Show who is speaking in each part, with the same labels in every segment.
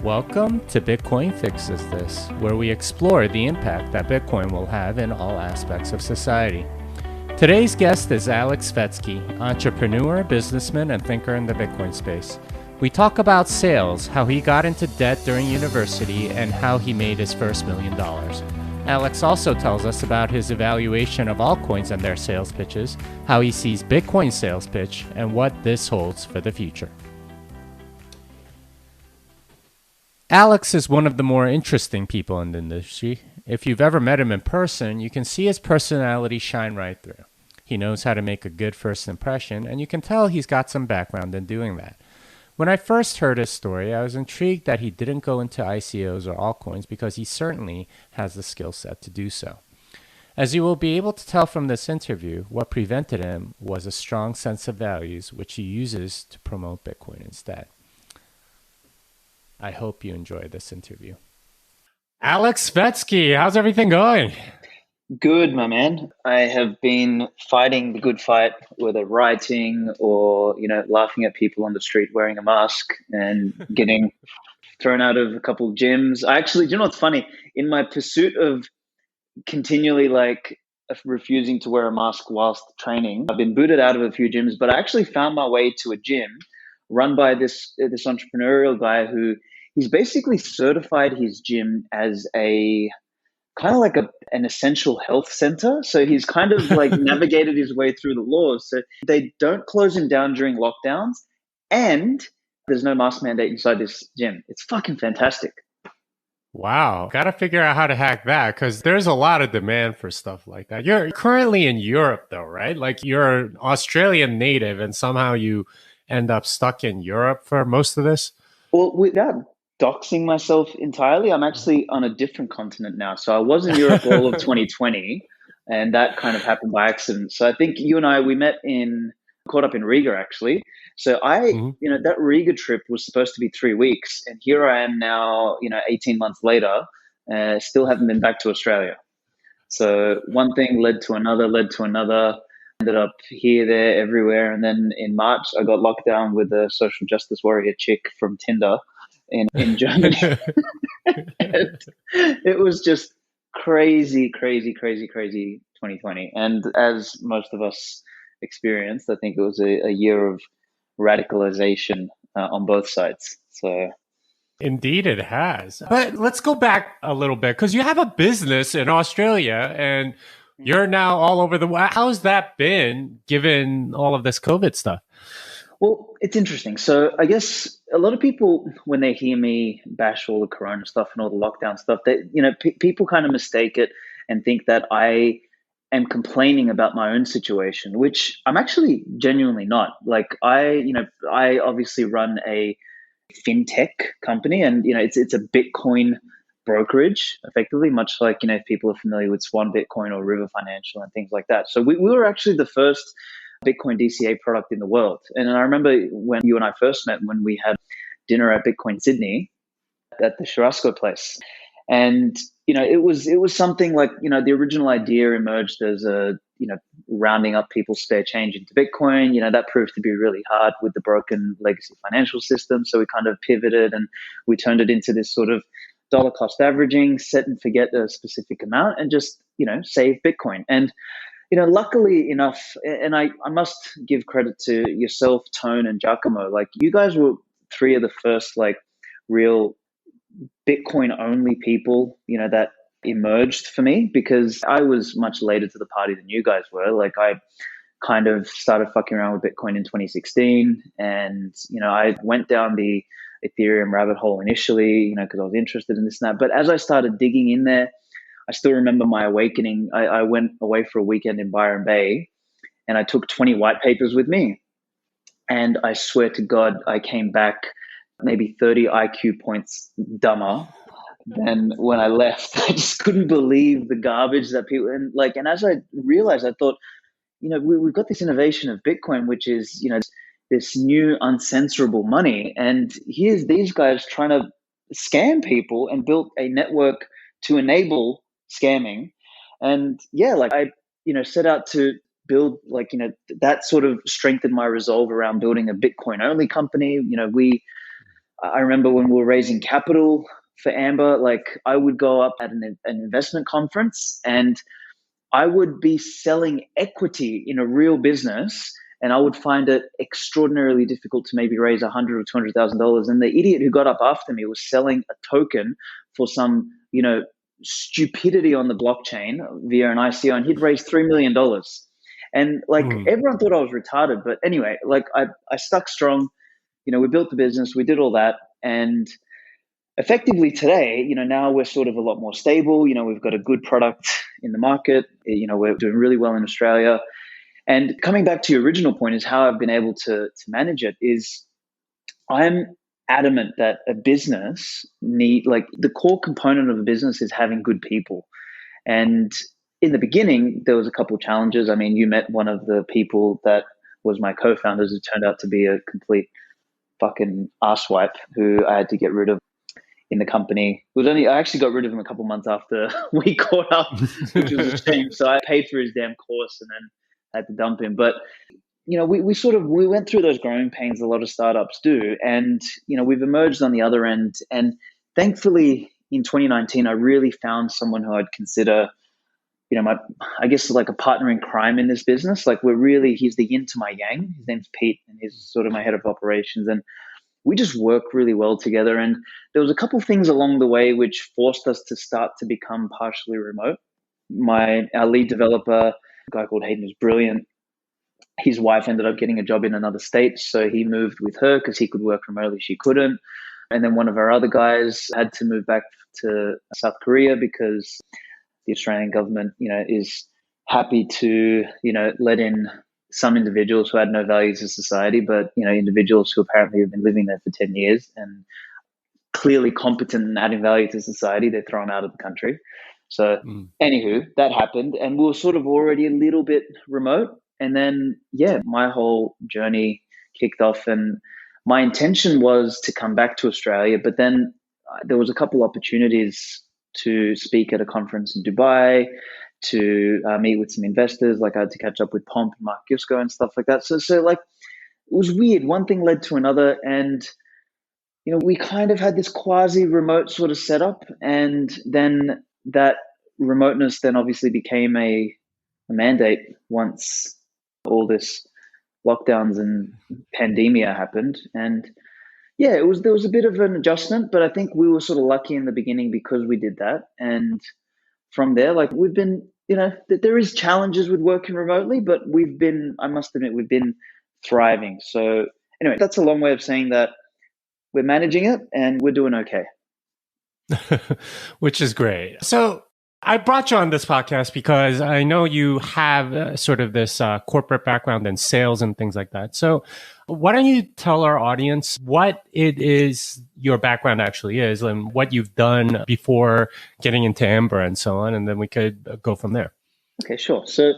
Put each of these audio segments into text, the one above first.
Speaker 1: Welcome to Bitcoin Fixes This, where we explore the impact that Bitcoin will have in all aspects of society. Today's guest is Aleks Svetski, entrepreneur, businessman, and thinker in the Bitcoin space. We talk about sales, how he got into debt during university, and how he made his first $1 million. Aleks also tells us about his evaluation of altcoins and their sales pitches, how he sees Bitcoin's sales pitch, and what this holds for the future. Aleks is one of the more interesting people in the industry. If you've ever met him in person, you can see his personality shine right through. He knows how to make a good first impression, and you can tell he's got some background in doing that. When I first heard his story, I was intrigued that he didn't go into ICOs or altcoins because he certainly has the skill set to do so. As you will be able to tell from this interview, what prevented him was a strong sense of values, which he uses to promote Bitcoin instead. I hope you enjoy this interview. Aleks Svetski, how's everything going?
Speaker 2: Good, my man. I have been fighting the good fight, whether writing or, laughing at people on the street wearing a mask and getting thrown out of a couple of gyms. Do you know what's funny? In my pursuit of continually refusing to wear a mask whilst training, I've been booted out of a few gyms, but I actually found my way to a gym run by this entrepreneurial guy who he's basically certified his gym as a kind of like an essential health center. So he's kind of navigated his way through the laws. So they don't close him down during lockdowns, and there's no mask mandate inside this gym. It's fucking fantastic.
Speaker 1: Wow. Got to figure out how to hack that because there's a lot of demand for stuff like that. You're currently in Europe though, right? Like you're an Australian native and somehow you end up stuck in Europe for most of this?
Speaker 2: Well, without doxing myself entirely, I'm actually on a different continent now. So I was in Europe all of 2020, and that kind of happened by accident. So I think you and I, caught up in Riga actually. So that Riga trip was supposed to be 3 weeks, and here I am now, 18 months later, still haven't been back to Australia. So one thing led to another. Ended up here, there, everywhere. And then in March, I got locked down with a social justice warrior chick from Tinder in Germany. It was just crazy 2020. And as most of us experienced, I think it was a year of radicalization on both sides. So.
Speaker 1: Indeed, it has. But let's go back a little bit because you have a business in Australia and you're now all over the world. How's that been given all of this COVID stuff?
Speaker 2: Well, it's interesting. So I guess a lot of people, when they hear me bash all the Corona stuff and all the lockdown stuff, people kind of mistake it and think that I am complaining about my own situation, which I'm actually genuinely not. I obviously run a fintech company, and it's a Bitcoin brokerage, effectively, much like if people are familiar with Swan Bitcoin or River Financial and things like that. So we were actually the first Bitcoin DCA product in the world. And I remember when you and I first met, when we had dinner at Bitcoin Sydney at the Churrasco place. And it was something like the original idea emerged as rounding up people's spare change into Bitcoin. That proved to be really hard with the broken legacy financial system. So we kind of pivoted and we turned it into this sort of dollar cost averaging, set and forget a specific amount, and just save Bitcoin. And luckily enough, and I must give credit to yourself, Tone, and Giacomo. You guys were three of the first real Bitcoin only people that emerged for me, because I was much later to the party than you guys were. I kind of started fucking around with Bitcoin in 2016, and I went down the Ethereum rabbit hole initially, because I was interested in this and that. But as I started digging in there, I still remember my awakening. I went away for a weekend in Byron Bay, and I took 20 white papers with me. And I swear to God, I came back maybe 30 IQ points dumber than when I left. I just couldn't believe the garbage that people, and as I realized, I thought, we've got this innovation of Bitcoin, which is, this new uncensorable money. And here's these guys trying to scam people and built a network to enable scamming. And I, set out to build that sort of strengthened my resolve around building a Bitcoin only company. I remember when we were raising capital for Amber, like I would go up at an investment conference and I would be selling equity in a real business, and I would find it extraordinarily difficult to maybe raise $100,000 or $200,000. And the idiot who got up after me was selling a token for some, stupidity on the blockchain via an ICO, and he'd raised $3 million. And like
Speaker 1: Mm.
Speaker 2: everyone thought I was retarded, but anyway, like I stuck strong. We built the business, we did all that, and effectively today, now we're sort of a lot more stable. We've got a good product in the market. We're doing really well in Australia. And coming back to your original point is how I've been able to manage it is I'm adamant that a business like the core component of a business is having good people. And in the beginning, there was a couple of challenges. I mean, you met one of the people that was my co-founders who turned out to be a complete fucking asswipe who I had to get rid of in the company. I actually got rid of him a couple months after we caught up, which was a shame. So I paid for his damn course and then had to dump him. But we went through those growing pains a lot of startups do, and we've emerged on the other end. And thankfully, in 2019, I really found someone who I'd consider, I guess like a partner in crime in this business. Like he's the yin to my yang. His name's Pete, and he's sort of my head of operations. And we just work really well together. And there was a couple of things along the way which forced us to start to become partially remote. Our lead developer, a guy called Hayden, is brilliant. His wife ended up getting a job in another state, so he moved with her because he could work remotely. She couldn't. And then one of our other guys had to move back to South Korea because the Australian government, is happy to, let in some individuals who had no value to society, but individuals who apparently have been living there for 10 years and clearly competent and adding value to society, they throw them out of the country. So anywho, that happened, and we were sort of already a little bit remote. And then, my whole journey kicked off, and my intention was to come back to Australia, but then there was a couple opportunities to speak at a conference in Dubai, to meet with some investors. Like I had to catch up with Pomp and Mark Yusko and stuff like that. So like it was weird. One thing led to another, and we kind of had this quasi remote sort of setup, and then that remoteness then obviously became a mandate once all this lockdowns and pandemia happened. And there was a bit of an adjustment, but I think we were sort of lucky in the beginning because we did that. And from there, like we've been, there is challenges with working remotely, but I must admit, we've been thriving. So anyway, that's a long way of saying that we're managing it and we're doing okay.
Speaker 1: Which is great. So I brought you on this podcast because I know you have sort of this corporate background in sales and things like that. So why don't you tell our audience what it is your background actually is and what you've done before getting into Amber and so on, and then we could go from there.
Speaker 2: Okay, sure. So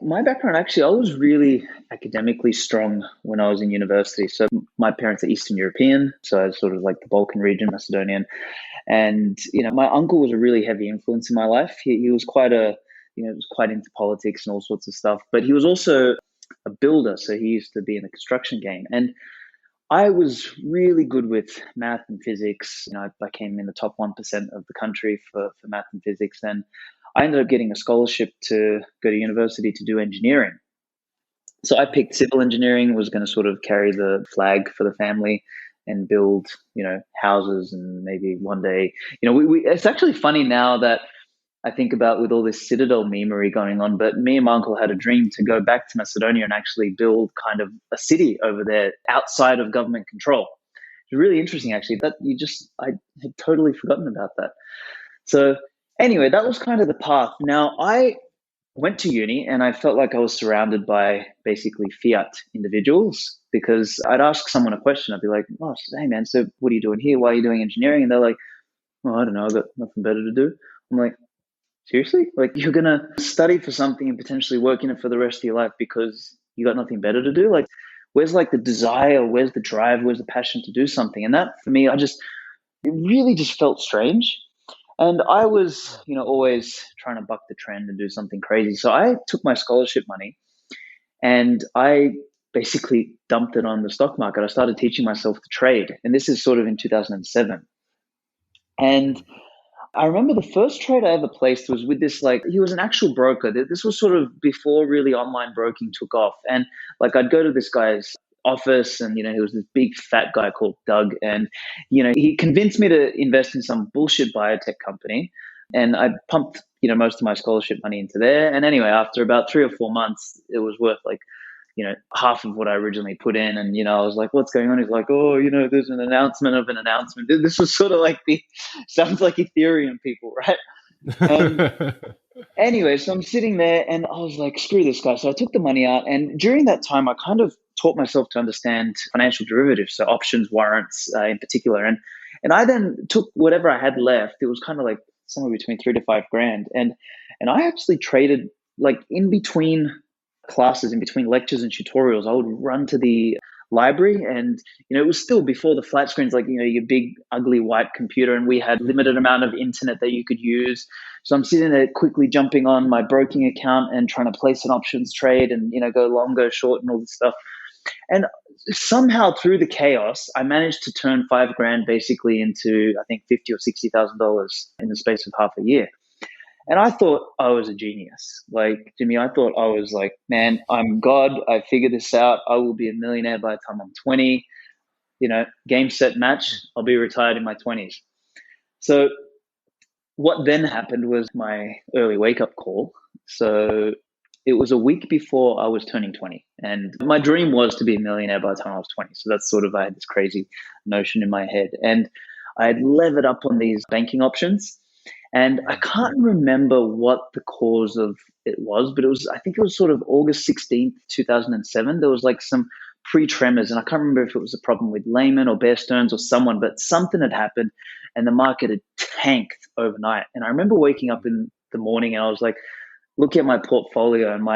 Speaker 2: my background, actually, I was really academically strong when I was in university. So my parents are Eastern European, so I was sort of like the Balkan region, Macedonian. And, my uncle was a really heavy influence in my life. He was quite was quite into politics and all sorts of stuff, but he was also a builder. So he used to be in the construction game. And I was really good with math and physics. I came in the top 1% of the country for math and physics. And I ended up getting a scholarship to go to university to do engineering. So I picked civil engineering, was going to sort of carry the flag for the family and build, houses, and maybe one day, it's actually funny now that I think about with all this Citadel memery going on, but me and my uncle had a dream to go back to Macedonia and actually build kind of a city over there outside of government control. It's really interesting, actually, I had totally forgotten about that. So anyway, that was kind of the path. Now, I went to uni and I felt like I was surrounded by basically fiat individuals, because I'd ask someone a question. I'd be like, oh, hey man, so what are you doing here? Why are you doing engineering? And they're like, oh, I don't know, I've got nothing better to do. I'm like, seriously? Like, you're going to study for something and potentially work in it for the rest of your life because you got nothing better to do? Like, where's like the desire? Where's the drive? Where's the passion to do something? And that for me, it really just felt strange. And I was, always trying to buck the trend and do something crazy. So I took my scholarship money and I basically dumped it on the stock market. I started teaching myself to trade. And this is sort of in 2007. And I remember the first trade I ever placed was with this, like, he was an actual broker. This was sort of before really online broking took off. And like, I'd go to this guy's office and, he was this big fat guy called Doug. And, he convinced me to invest in some bullshit biotech company. And I pumped, most of my scholarship money into there. And anyway, after about 3 or 4 months, it was worth like, half of what I originally put in. And, I was like, what's going on? He's like, oh, there's an announcement of an announcement. This was sort of like sounds like Ethereum people, right? And anyway, so I'm sitting there and I was like, screw this guy. So I took the money out. And during that time, I kind of taught myself to understand financial derivatives, so options, warrants in particular. And I then took whatever I had left. It was kind of like somewhere between 3 to 5 grand. And I actually traded like in between classes, in between lectures and tutorials. I would run to the library and it was still before the flat screens, like your big ugly white computer, and we had limited amount of internet that you could use. So I'm sitting there quickly jumping on my broking account and trying to place an options trade and go long, go short and all this stuff. And somehow through the chaos I managed to turn 5 grand basically into, I think, $50,000 or $60,000 in the space of half a year. And I thought I was a genius. Like, Jimmy, I thought I was like, man, I'm God. I figured this out. I will be a millionaire by the time I'm 20. Game, set, match. I'll be retired in my 20s. So what then happened was my early wake-up call. So it was a week before I was turning 20. And my dream was to be a millionaire by the time I was 20. So that's sort of, I had this crazy notion in my head. And I had levered up on these banking options. And I can't remember what the cause of it was, but I think it was sort of August 16th, 2007. There was like some pre-tremors, and I can't remember if it was a problem with Lehman or Bear Stearns or someone, but something had happened and the market had tanked overnight. And I remember waking up in the morning and I was like, looking at my portfolio and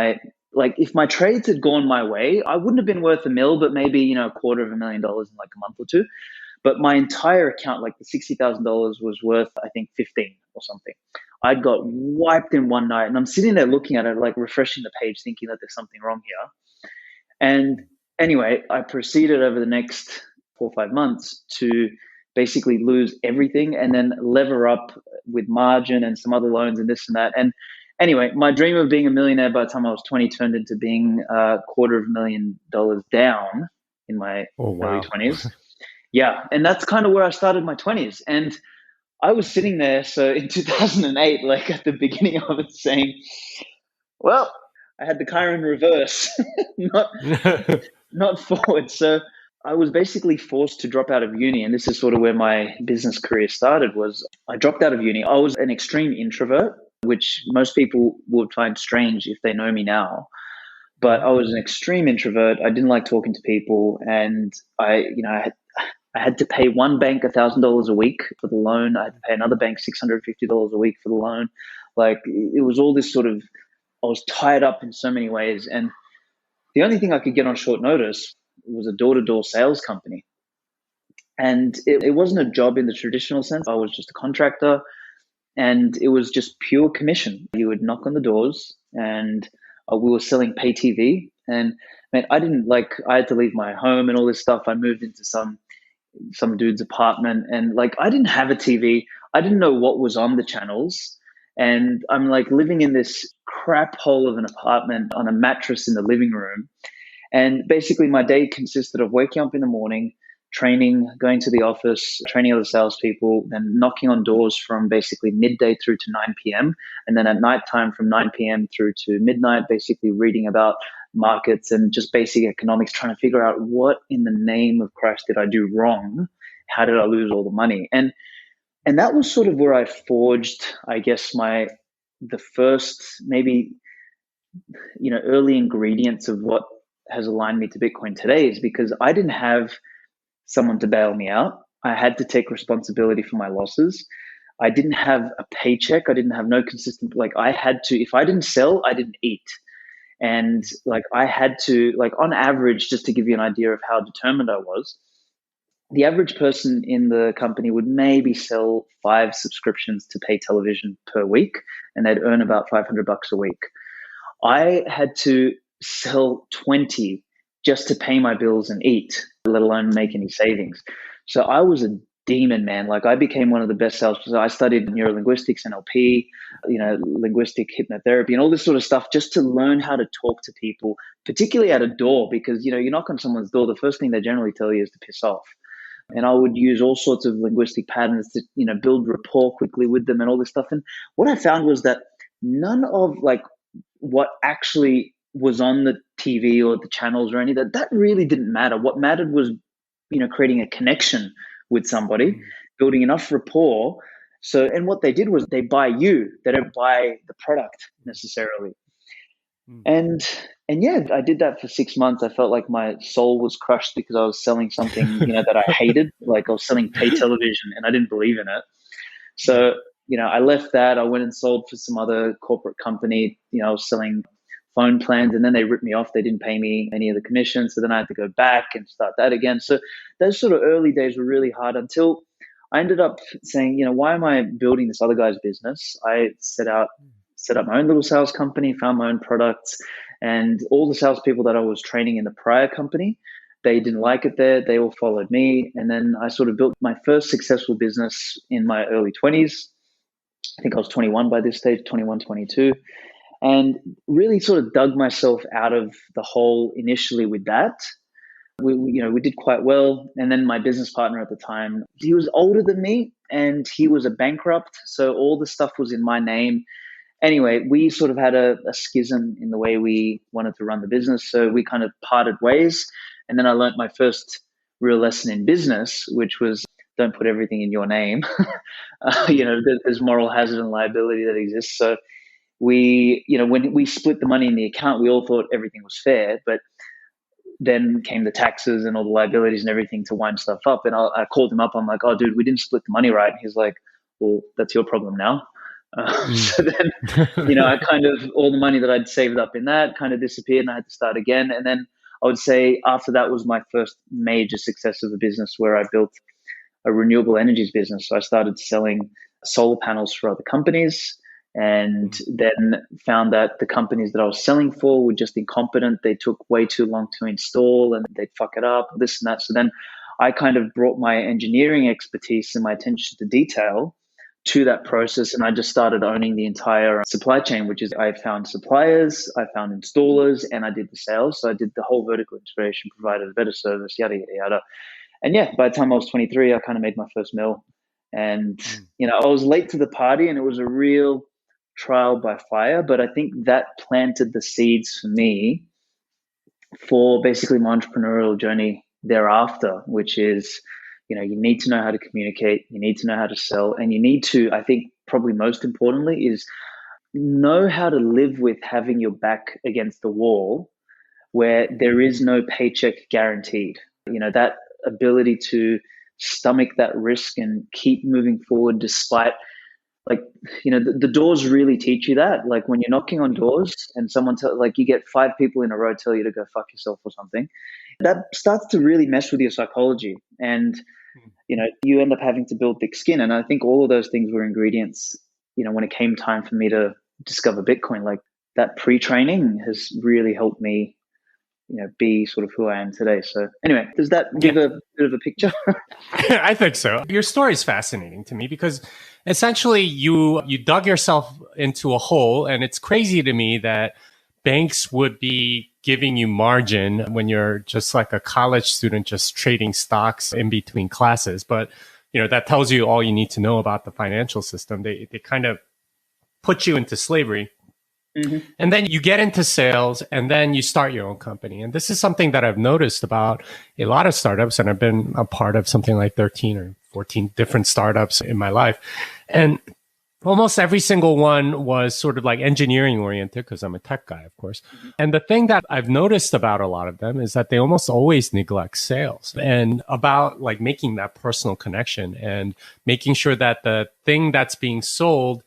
Speaker 2: if my trades had gone my way, I wouldn't have been worth a mil, but maybe, $250,000 in like a month or two. But my entire account, like the $60,000, was worth, I think, 15 or something. I got wiped in one night, and I'm sitting there looking at it, like refreshing the page, thinking that there's something wrong here. And anyway, I proceeded over the next 4 or 5 months to basically lose everything and then lever up with margin and some other loans and this and that. And anyway, my dream of being a millionaire by the time I was 20 turned into being $250,000 down in my early 20s. Yeah, and that's kind of where I started my 20s. And I was sitting there, so in 2008, like at the beginning of it, saying, well, I had the car in reverse, not forward. So I was basically forced to drop out of uni. And this is sort of where my business career started. Was I dropped out of uni. I was an extreme introvert, which most people would find strange if they know me now. But I was an extreme introvert. I didn't like talking to people. And I had to pay one bank $1,000 a week for the loan. I had to pay another bank $650 a week for the loan. Like, it was all this sort of, I was tied up in so many ways. And the only thing I could get on short notice was a door-to-door sales company. And it wasn't a job in the traditional sense. I was just a contractor, and it was just pure commission. You would knock on the doors, and we were selling pay TV. And man, I had to leave my home and all this stuff. I moved into some dude's apartment, and like, I didn't have a TV. I didn't know what was on the channels. And I'm like living in this crap hole of an apartment on a mattress in the living room. And basically my day consisted of waking up in the morning, training, going to the office, training other salespeople, then knocking on doors from basically midday through to 9 p.m. And then at nighttime from 9 p.m. through to midnight, basically reading about markets and just basic economics, trying to figure out what in the name of Christ did I do wrong? How did I lose all the money? And that was sort of where I forged, I guess, the first maybe, early ingredients of what has aligned me to Bitcoin today, is because I didn't have someone to bail me out. I had to take responsibility for my losses. I didn't have a paycheck. I didn't have no consistent, I had to, if I didn't sell, I didn't eat. And I had to, on average, just to give you an idea of how determined I was, the average person in the company would maybe sell 5 subscriptions to pay television per week, and they'd earn about $500 a week. I had to sell 20 just to pay my bills and eat, let alone make any savings. So I was a demon, man. Like I became one of the best sales. So I studied neurolinguistics, NLP, linguistic hypnotherapy and all this sort of stuff just to learn how to talk to people, particularly at a door, because, you knock on someone's door, the first thing they generally tell you is to piss off. And I would use all sorts of linguistic patterns to, build rapport quickly with them and all this stuff. And what I found was that none of like what actually was on the TV or the channels or any of that, that really didn't matter. What mattered was, creating a connection with somebody, building enough rapport. So, and what they did was they buy you, they don't buy the product necessarily. And yeah, I did that for 6 months. I felt like my soul was crushed because I was selling something, that I hated. Like I was selling pay television and I didn't believe in it. So, I left that. I went and sold for some other corporate company. I was selling phone plans and then they ripped me off. They didn't pay me any of the commission. So then I had to go back and start that again. So those sort of early days were really hard until I ended up saying, why am I building this other guy's business? I set up my own little sales company, found my own products, and all the salespeople that I was training in the prior company, they didn't like it there. They all followed me. And then I sort of built my first successful business in my early 20s. I think I was 21 by this stage, 21, 22. And really sort of dug myself out of the hole initially with that. We did quite well. And then my business partner at the time, he was older than me and he was a bankrupt. So all the stuff was in my name. Anyway, we sort of had a schism in the way we wanted to run the business. So we kind of parted ways. And then I learned my first real lesson in business, which was don't put everything in your name. There's moral hazard and liability that exists. So we, when we split the money in the account, we all thought everything was fair, but then came the taxes and all the liabilities and everything to wind stuff up. And I called him up. I'm like, oh, dude, we didn't split the money right. And he's like, well, that's your problem now. So then, I kind of, all the money that I'd saved up in that kind of disappeared and I had to start again. And then I would say after that was my first major success of a business where I built a renewable energies business. So I started selling solar panels for other companies and then found that the companies that I was selling for were just incompetent. They took way too long to install and they'd fuck it up, this and that. So then I kind of brought my engineering expertise and my attention to detail to that process. And I just started owning the entire supply chain, which is I found suppliers, I found installers, and I did the sales. So I did the whole vertical integration, provided a better service, yada, yada, yada. And yeah, by the time I was 23, I kind of made my first mill. And, I was late to the party and it was a real trial by fire. But I think that planted the seeds for me for basically my entrepreneurial journey thereafter, which is, you need to know how to communicate, you need to know how to sell, and you need to, I think probably most importantly, is know how to live with having your back against the wall where there is no paycheck guaranteed. That ability to stomach that risk and keep moving forward despite the doors really teach you that. Like when you're knocking on doors and someone you get 5 people in a row tell you to go fuck yourself or something, that starts to really mess with your psychology. And, you end up having to build thick skin. And I think all of those things were ingredients, when it came time for me to discover Bitcoin, like that pre-training has really helped me, be sort of who I am today. So anyway, does that give a bit of a picture?
Speaker 1: I think so. Your story is fascinating to me because essentially you dug yourself into a hole, and it's crazy to me that banks would be giving you margin when you're just like a college student just trading stocks in between classes. But, that tells you all you need to know about the financial system. They kind of put you into slavery. Mm-hmm. And then you get into sales and then you start your own company. And this is something that I've noticed about a lot of startups. And I've been a part of something like 13 or 14 different startups in my life. And almost every single one was sort of like engineering oriented because I'm a tech guy, of course. Mm-hmm. And the thing that I've noticed about a lot of them is that they almost always neglect sales and about like making that personal connection and making sure that the thing that's being sold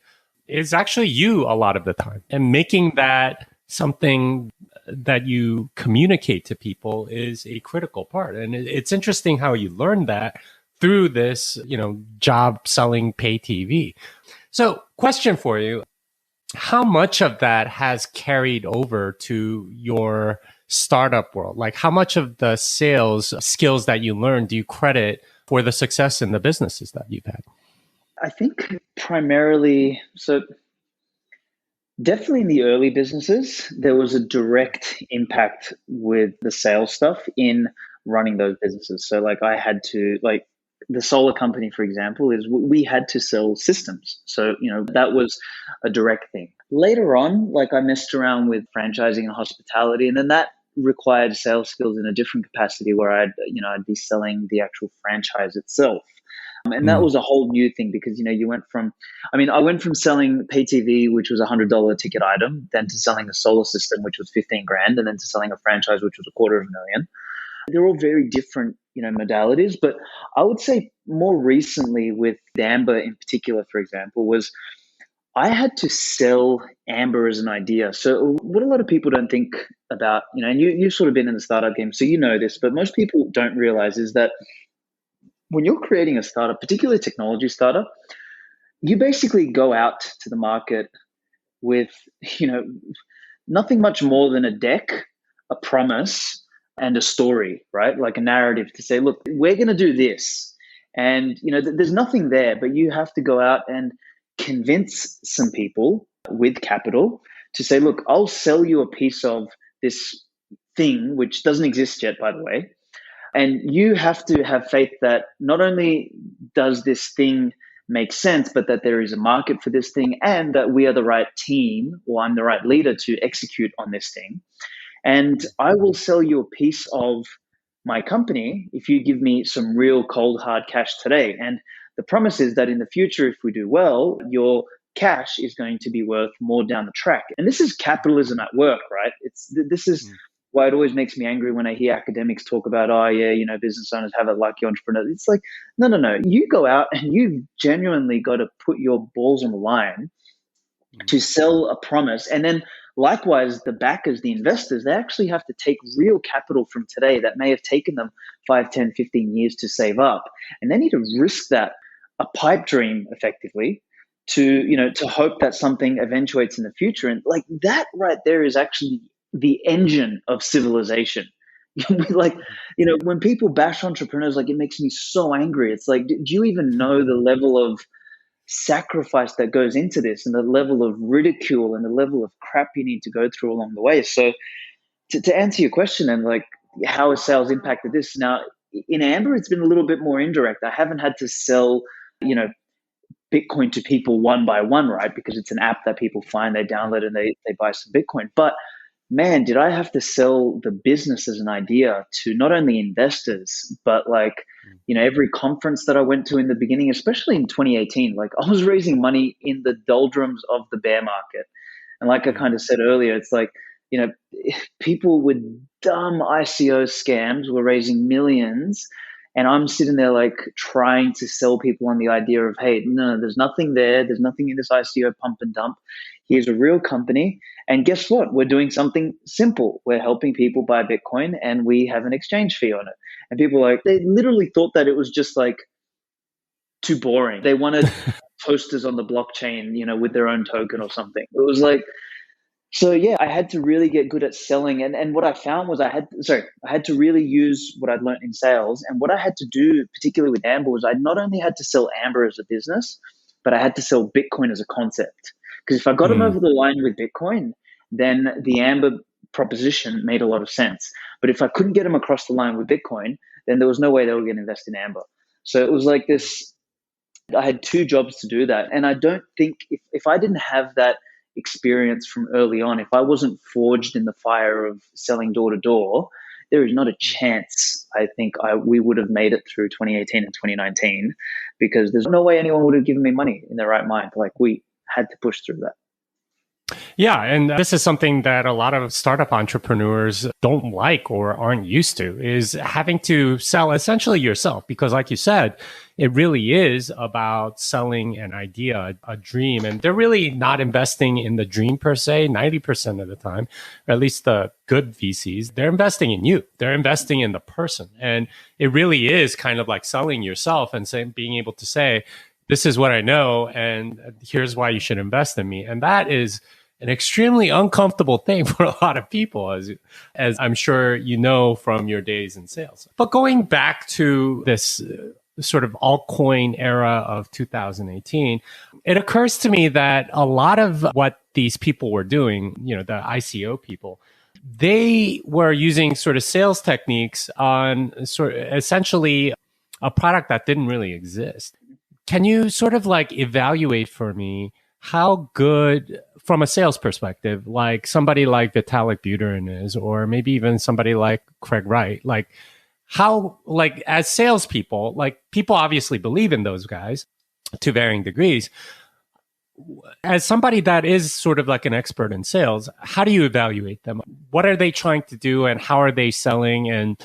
Speaker 1: is actually you a lot of the time, and making that something that you communicate to people is a critical part. And it's interesting how you learn that through this, job selling pay TV. So question for you, how much of that has carried over to your startup world? Like, how much of the sales skills that you learned do you credit for the success in the businesses that you've had?
Speaker 2: I think primarily, so definitely in the early businesses, there was a direct impact with the sales stuff in running those businesses. So like I had to like the solar company, for example, is we had to sell systems. So, that was a direct thing. Later on, like I messed around with franchising and hospitality, and then that required sales skills in a different capacity where I'd be selling the actual franchise itself. And that was a whole new thing because, I went from selling pay TV, which was $100 ticket item, then to selling a solar system, which was 15 grand, and then to selling a franchise, which was $250,000. They're all very different, modalities. But I would say more recently with Amber in particular, for example, was I had to sell Amber as an idea. So what a lot of people don't think about, and you've sort of been in the startup game, so you know this, but most people don't realize is that when you're creating a startup, particularly a technology startup, you basically go out to the market with, nothing much more than a deck, a promise, and a story, right? Like a narrative to say, look, we're going to do this. And, there's nothing there, but you have to go out and convince some people with capital to say, look, I'll sell you a piece of this thing, which doesn't exist yet, by the way. And you have to have faith that not only does this thing make sense, but that there is a market for this thing and that we are the right team or I'm the right leader to execute on this thing. And I will sell you a piece of my company if you give me some real cold, hard cash today. And the promise is that in the future, if we do well, your cash is going to be worth more down the track. And this is capitalism at work, right? This is why it always makes me angry when I hear academics talk about, oh yeah, business owners have it like your entrepreneurs. It's like, no. You go out and you've genuinely got to put your balls on the line to sell a promise. And then likewise, the backers, the investors, they actually have to take real capital from today that may have taken them 5, 10, 15 years to save up. And they need to risk that, a pipe dream effectively, to hope that something eventuates in the future. And like that right there is actually the engine of civilization. Like, when people bash entrepreneurs, like it makes me so angry. It's like, do you even know the level of sacrifice that goes into this and the level of ridicule and the level of crap you need to go through along the way? So to answer your question and like, how has sales impacted this? Now, in Amber, it's been a little bit more indirect. I haven't had to sell, Bitcoin to people one by one, right? Because it's an app that people find, they download and they buy some Bitcoin. But man, did I have to sell the business as an idea to not only investors, but like, every conference that I went to in the beginning, especially in 2018, like I was raising money in the doldrums of the bear market. And like I kind of said earlier, it's like, people with dumb ICO scams were raising millions. And I'm sitting there like trying to sell people on the idea of, hey, no, there's nothing there. There's nothing in this ICO pump and dump. Here's a real company. And guess what? We're doing something simple. We're helping people buy Bitcoin and we have an exchange fee on it. And people like, they literally thought that it was just like too boring. They wanted posters on the blockchain, with their own token or something. It was like, so yeah, I had to really get good at selling. And what I found was I had to really use what I'd learned in sales. And what I had to do, particularly with Amber, was I not only had to sell Amber as a business, but I had to sell Bitcoin as a concept. Because if I got them over the line with Bitcoin, then the Amber proposition made a lot of sense. But if I couldn't get them across the line with Bitcoin, then there was no way they were going to invest in Amber. So it was like this, I had two jobs to do that. And I don't think if I didn't have that experience from early on, if I wasn't forged in the fire of selling door to door, there is not a chance I think we would have made it through 2018 and 2019, because there's no way anyone would have given me money in their right mind. Like we had to push through that.
Speaker 1: Yeah, and this is something that a lot of startup entrepreneurs don't like or aren't used to, is having to sell essentially yourself. Because like you said, it really is about selling an idea, a dream. And they're really not investing in the dream per se, 90% of the time, or at least the good VCs. They're investing in you. They're investing in the person. And it really is kind of like selling yourself and being able to say, this is what I know, and here's why you should invest in me. And that is an extremely uncomfortable thing for a lot of people, as I'm sure you know from your days in sales. But going back to this sort of altcoin era of 2018, it occurs to me that a lot of what these people were doing, the ICO people, they were using sort of sales techniques on sort of essentially a product that didn't really exist. Can you sort of like evaluate for me how good, from a sales perspective, like somebody like Vitalik Buterin is, or maybe even somebody like Craig Wright, like how, like as salespeople, like people obviously believe in those guys to varying degrees. As somebody that is sort of like an expert in sales, how do you evaluate them? What are they trying to do and how are they selling? And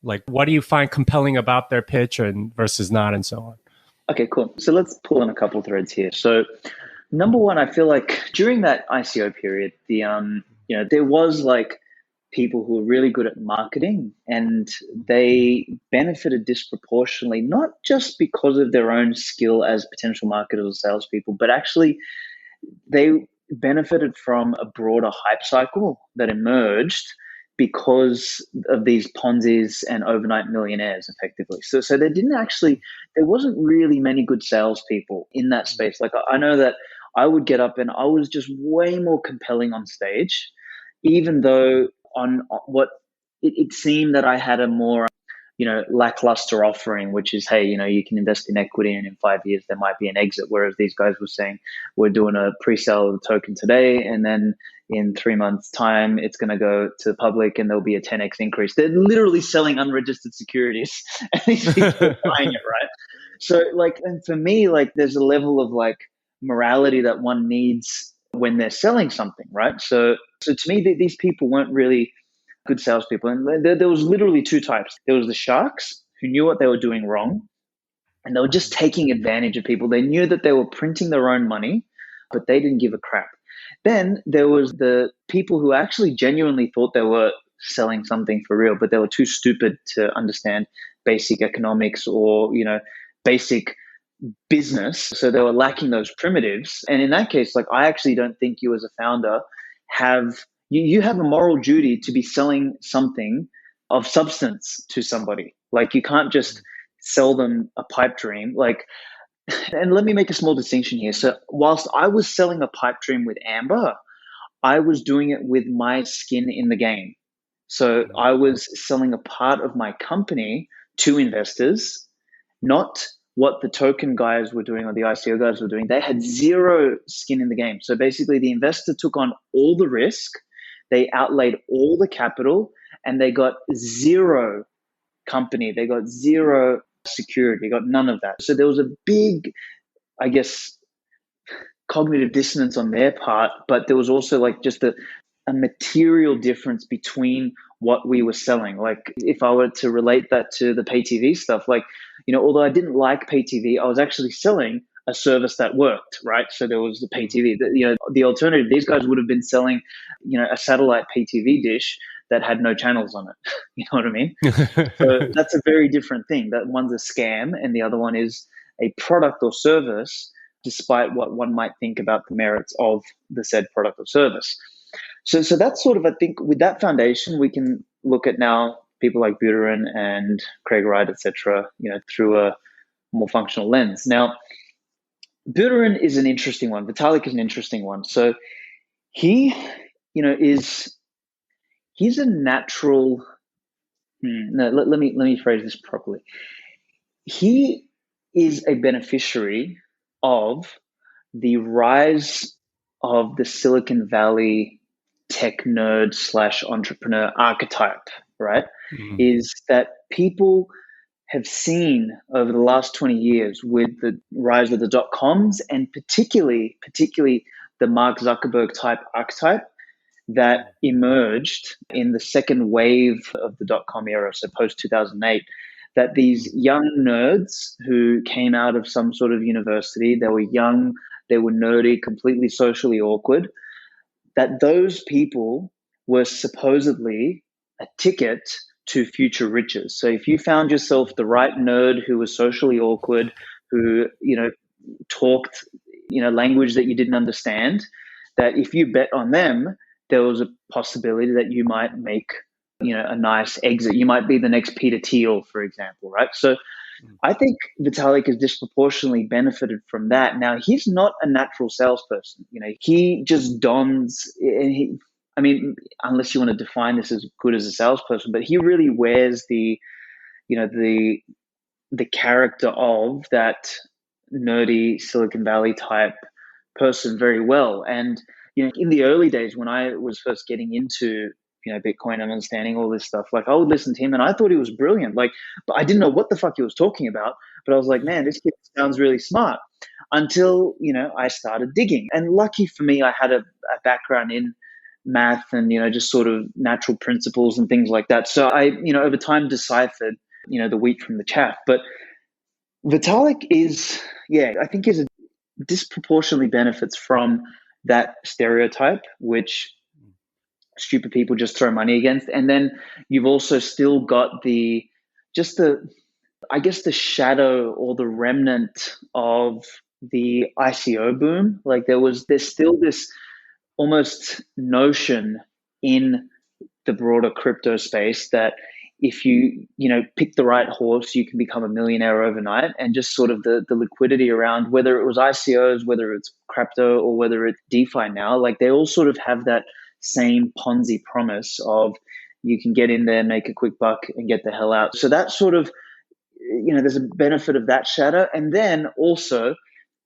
Speaker 1: like, what do you find compelling about their pitch and versus not and so on?
Speaker 2: Okay, cool. So let's pull in a couple threads here. So number one, I feel like during that ICO period, there was like people who were really good at marketing and they benefited disproportionately, not just because of their own skill as potential marketers or salespeople, but actually they benefited from a broader hype cycle that emerged because of these Ponzi's and overnight millionaires, effectively. So there wasn't really many good salespeople in that space. Like I know that I would get up and I was just way more compelling on stage, even though on what it seemed that I had a more lackluster offering, which is, hey, you can invest in equity and in 5 years there might be an exit. Whereas these guys were saying, we're doing a pre-sale of the token today, and then in 3 months' time, it's going to go to the public and there'll be a 10x increase. They're literally selling unregistered securities and these people are buying it, right? So and for me, there's a level of morality that one needs when they're selling something, right? So to me, these people weren't really good salespeople. And there was literally two types. There was the sharks who knew what they were doing wrong and they were just taking advantage of people. They knew that they were printing their own money, but they didn't give a crap. Then there was the people who actually genuinely thought they were selling something for real, but they were too stupid to understand basic economics or, basic business. So they were lacking those primitives. And in that case, I actually don't think you as a founder you have a moral duty to be selling something of substance to somebody. You can't just sell them a pipe dream. And let me make a small distinction here. So whilst I was selling a pipe dream with Amber, I was doing it with my skin in the game. So I was selling a part of my company to investors, not what the token guys were doing or the ICO guys were doing. They had zero skin in the game. So basically the investor took on all the risk, they outlaid all the capital, and they got zero company. They got zero security. They got none of that. So there was a big, I guess, cognitive dissonance on their part, but there was also just a material difference between what we were selling. If I were to relate that to the pay TV stuff, although I didn't like pay TV, I was actually selling a service that worked, right? So there was the pay TV. The alternative, these guys would have been selling, a satellite pay TV dish that had no channels on it. You know what I mean? So that's a very different thing. That one's a scam, and the other one is a product or service, despite what one might think about the merits of the said product or service. So that's sort of, I think, with that foundation, we can look at now people like Buterin and Craig Wright, etc., through a more functional lens. Now, Buterin is an interesting one. Vitalik is an interesting one. So he, he's a natural. No, let me phrase this properly. He is a beneficiary of the rise of the Silicon Valley tech nerd / entrepreneur archetype, right? Mm-hmm. Is that people have seen over the last 20 years with the rise of the dot-coms and particularly the Mark Zuckerberg type archetype that emerged in the second wave of the dot-com era, so post-2008, that these young nerds who came out of some sort of university, they were young, they were nerdy, completely socially awkward, that those people were supposedly a ticket to future riches. So if you found yourself the right nerd who was socially awkward, who, talked, language that you didn't understand, that if you bet on them, there was a possibility that you might make, a nice exit. You might be the next Peter Thiel, for example, right? So I think Vitalik has disproportionately benefited from that. Now, he's not a natural salesperson. He just dons, I mean, unless you want to define this as good as a salesperson, but he really wears the character of that nerdy Silicon Valley type person very well. And, in the early days when I was first getting into, Bitcoin and understanding all this stuff, like I would listen to him and I thought he was brilliant. Like, but I didn't know what the fuck he was talking about. But I was like, man, this kid sounds really smart until, I started digging. And lucky for me, I had a background in math and, just sort of natural principles and things like that. So I, over time deciphered, the wheat from the chaff. But Vitalik is, I think is a disproportionately benefits from that stereotype, which stupid people just throw money against. And then you've also still got the shadow or the remnant of the ICO boom. Like there's still this almost notion in the broader crypto space that if you pick the right horse, you can become a millionaire overnight. And just sort of the liquidity around whether it was ICOs, whether it's crypto, or whether it's DeFi now, like they all sort of have that same Ponzi promise of you can get in there, make a quick buck and get the hell out. So that sort of, there's a benefit of that shadow. And then also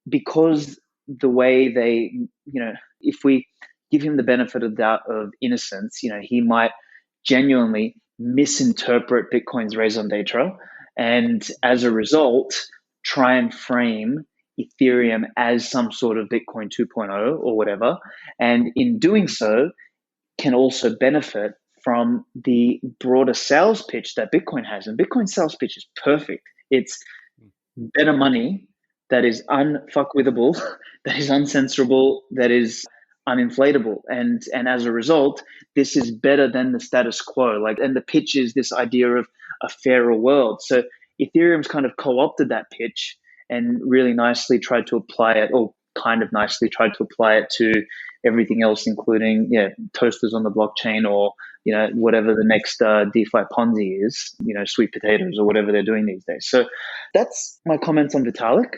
Speaker 2: because the way they, if we give him the benefit of the doubt of innocence, he might genuinely misinterpret Bitcoin's raison d'etre, and as a result, try and frame Ethereum as some sort of Bitcoin 2.0 or whatever. And in doing so, can also benefit from the broader sales pitch that Bitcoin has. And Bitcoin's sales pitch is perfect. It's better money that is unfuckwithable, that is uncensorable, that is uninflatable. And as a result, this is better than the status quo. And the pitch is this idea of a fairer world. So Ethereum's kind of co-opted that pitch and really nicely tried to apply it, or kind of nicely tried to apply it to everything else, including toasters on the blockchain, or whatever the next DeFi Ponzi is, sweet potatoes or whatever they're doing these days. So that's my comments on Vitalik.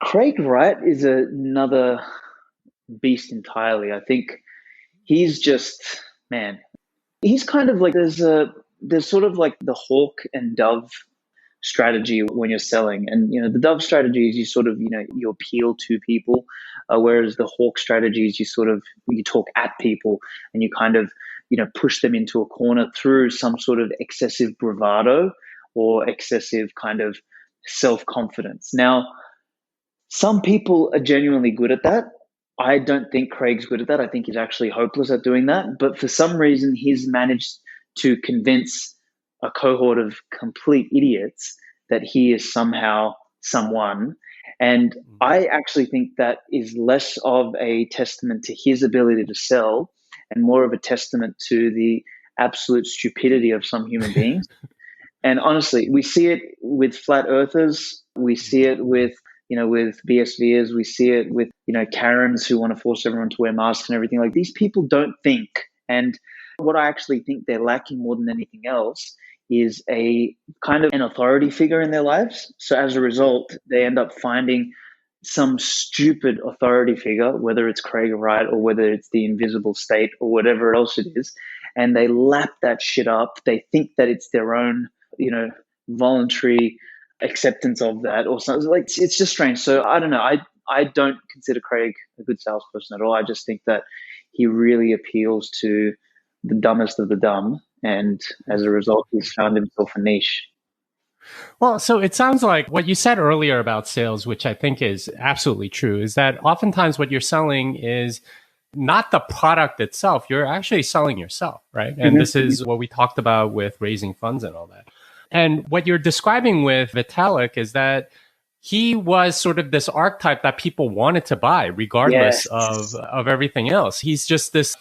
Speaker 2: Craig Wright is another beast entirely. I think he's just, man, he's kind of like there's sort of like the hawk and dove strategy when you're selling. And the dove strategy is you sort of you appeal to people, whereas the hawk strategy is you talk at people and you kind of push them into a corner through some sort of excessive bravado or excessive kind of self-confidence. Now, some people are genuinely good at that. I don't think Craig's good at that. I think he's actually hopeless at doing that. But for some reason, he's managed to convince a cohort of complete idiots that he is somehow someone. And I actually think that is less of a testament to his ability to sell and more of a testament to the absolute stupidity of some human beings. And honestly, we see it with flat earthers. We see it with BSVers. We see it with, Karens who want to force everyone to wear masks and everything. Like, these people don't think. And what I actually think they're lacking more than anything else is a kind of an authority figure in their lives. So as a result, they end up finding some stupid authority figure, whether it's Craig Wright or whether it's the invisible state or whatever else it is, and they lap that shit up. They think that it's their own, voluntary acceptance of that or something. Like, it's just strange. So I don't know. I don't consider Craig a good salesperson at all. I just think that he really appeals to the dumbest of the dumb. And as a result, he's found himself a niche.
Speaker 1: Well, so it sounds like what you said earlier about sales, which I think is absolutely true, is that oftentimes what you're selling is not the product itself. You're actually selling yourself, right? And this is what we talked about with raising funds and all that. And what you're describing with Vitalik is that he was sort of this archetype that people wanted to buy regardless of everything else. He's just this,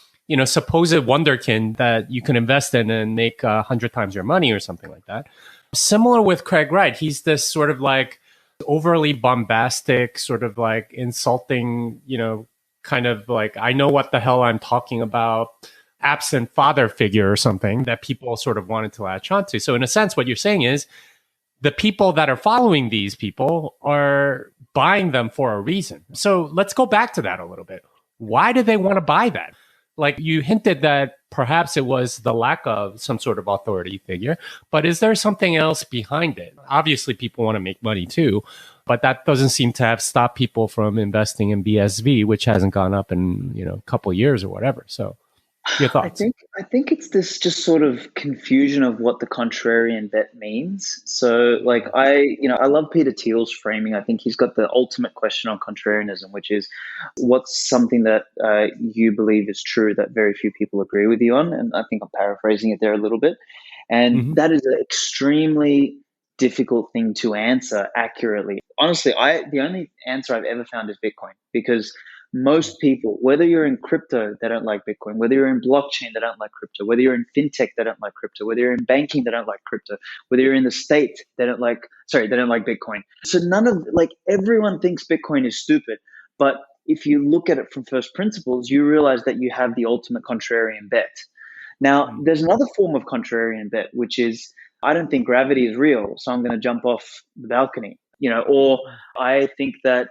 Speaker 1: supposed wonderkind that you can invest in and make 100 times your money or something like that. Similar with Craig Wright. He's this sort of like overly bombastic, sort of like insulting, kind of like, I know what the hell I'm talking about, absent father figure or something that people sort of wanted to latch onto. So in a sense, what you're saying is the people that are following these people are buying them for a reason. So let's go back to that a little bit. Why do they want to buy that? Like you hinted that perhaps it was the lack of some sort of authority figure, but is there something else behind it? Obviously, people want to make money too, but that doesn't seem to have stopped people from investing in BSV, which hasn't gone up in a couple of years or whatever. So, your
Speaker 2: I
Speaker 1: thoughts?
Speaker 2: think I think it's this just sort of confusion of what the contrarian bet means. So like I love Peter Thiel's framing. I think he's got the ultimate question on contrarianism, which is what's something that you believe is true that very few people agree with you on. And I think I'm paraphrasing it there a little bit. And
Speaker 1: Mm-hmm.
Speaker 2: that is an extremely difficult thing to answer accurately. Honestly, I the only answer I've ever found is Bitcoin because most people, whether you're in crypto, they don't like Bitcoin. Whether you're in blockchain, they don't like crypto. Whether you're in fintech, they don't like crypto. Whether you're in banking, they don't like crypto. Whether you're in the state, they don't like Bitcoin. So none of like everyone thinks Bitcoin is stupid. But if you look at it from first principles, you realize that you have the ultimate contrarian bet. Now, there's another form of contrarian bet, which is I don't think gravity is real, so I'm going to jump off the balcony, or I think that,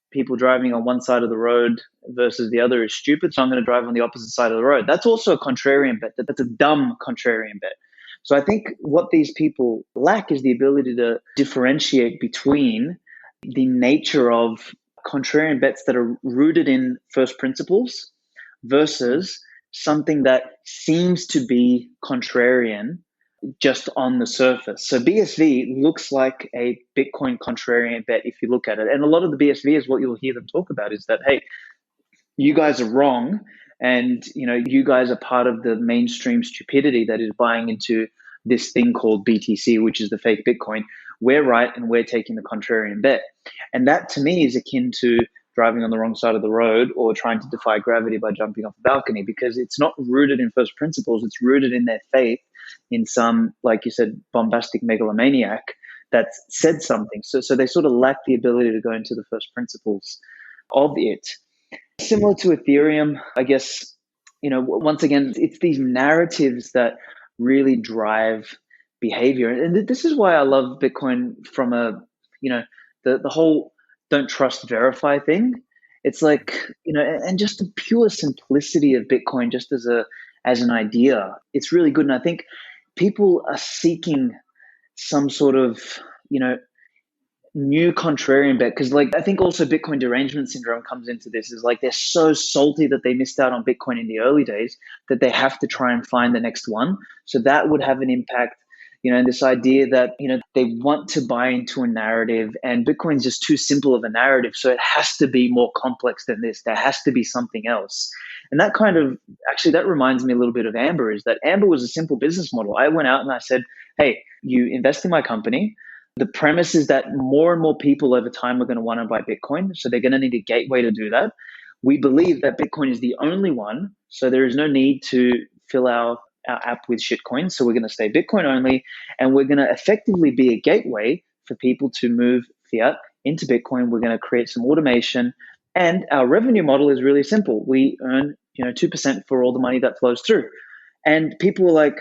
Speaker 2: people driving on one side of the road versus the other is stupid, so I'm going to drive on the opposite side of the road. That's also a contrarian bet. That's a dumb contrarian bet. So I think what these people lack is the ability to differentiate between the nature of contrarian bets that are rooted in first principles versus something that seems to be contrarian just on the surface. So BSV looks like a Bitcoin contrarian bet if you look at it. And a lot of the BSV is what you'll hear them talk about is that, hey, you guys are wrong. And, you guys are part of the mainstream stupidity that is buying into this thing called BTC, which is the fake Bitcoin. We're right and we're taking the contrarian bet. And that to me is akin to driving on the wrong side of the road or trying to defy gravity by jumping off a balcony because it's not rooted in first principles. It's rooted in their faith in some, like you said, bombastic megalomaniac that said something. So they sort of lack the ability to go into the first principles of it. Similar to Ethereum, I guess, once again, it's these narratives that really drive behavior. And this is why I love Bitcoin from the whole don't trust, verify thing. It's like, and just the pure simplicity of Bitcoin just as an idea, it's really good. And I think people are seeking some sort of, new contrarian bet because like I think also Bitcoin derangement syndrome comes into this is like they're so salty that they missed out on Bitcoin in the early days that they have to try and find the next one. So that would have an impact, and this idea that, they want to buy into a narrative and Bitcoin's just too simple of a narrative. So it has to be more complex than this. There has to be something else. And that kind of actually that reminds me a little bit of Amber is that Amber was a simple business model. I went out and I said, hey, you invest in my company. The premise is that more and more people over time are going to want to buy Bitcoin. So they're going to need a gateway to do that. We believe that Bitcoin is the only one. So there is no need to fill our app with shitcoins. So we're going to stay Bitcoin only. And we're going to effectively be a gateway for people to move fiat into Bitcoin. We're going to create some automation. And our revenue model is really simple. We earn 2% for all the money that flows through. And people were like,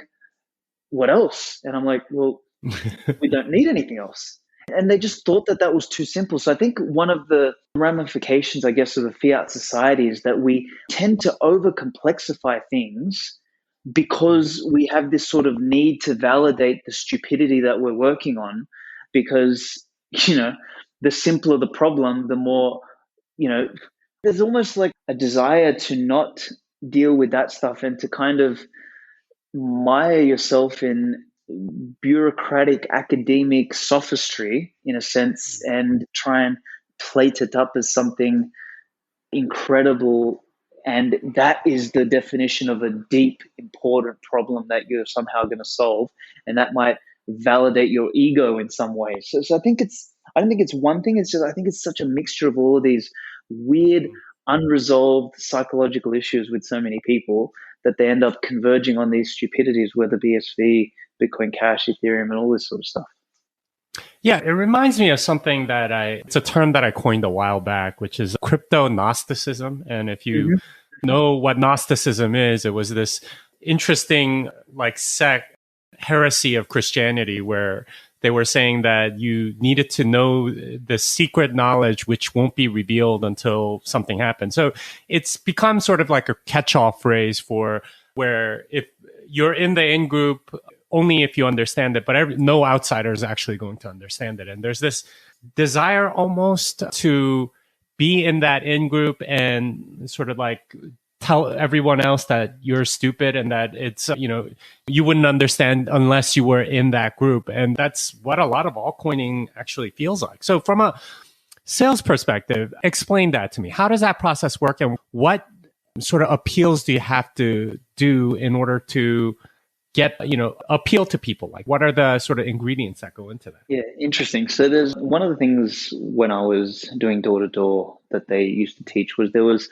Speaker 2: what else? And I'm like, well, we don't need anything else. And they just thought that that was too simple. So I think one of the ramifications, I guess, of a fiat society is that we tend to over complexify things because we have this sort of need to validate the stupidity that we're working on because, the simpler the problem, the more, there's almost like a desire to not deal with that stuff and to kind of mire yourself in bureaucratic academic sophistry in a sense and try and plate it up as something incredible. And that is the definition of a deep, important problem that you're somehow going to solve. And that might validate your ego in some way. So I don't think it's one thing. It's just, I think it's such a mixture of all of these weird, unresolved psychological issues with so many people that they end up converging on these stupidities, whether BSV, Bitcoin Cash, Ethereum, and all this sort of stuff.
Speaker 1: Yeah, it reminds me of something it's a term that I coined a while back, which is crypto Gnosticism. And if you
Speaker 2: Hmm.
Speaker 1: know what Gnosticism is, it was this interesting, like, sect heresy of Christianity where they were saying that you needed to know the secret knowledge which won't be revealed until something happens. So it's become sort of like a catch-all phrase for where if you're in the in group, only if you understand it, but no outsider is actually going to understand it. And there's this desire almost to be in that in group and sort of like tell everyone else that you're stupid and that it's, you wouldn't understand unless you were in that group. And that's what a lot of altcoining actually feels like. So from a sales perspective, explain that to me. How does that process work, and what sort of appeals do you have to do in order to appeal to people? Like, what are the sort of ingredients that go into that?
Speaker 2: Yeah, interesting. So there's one of the things when I was doing door to door that they used to teach was there was,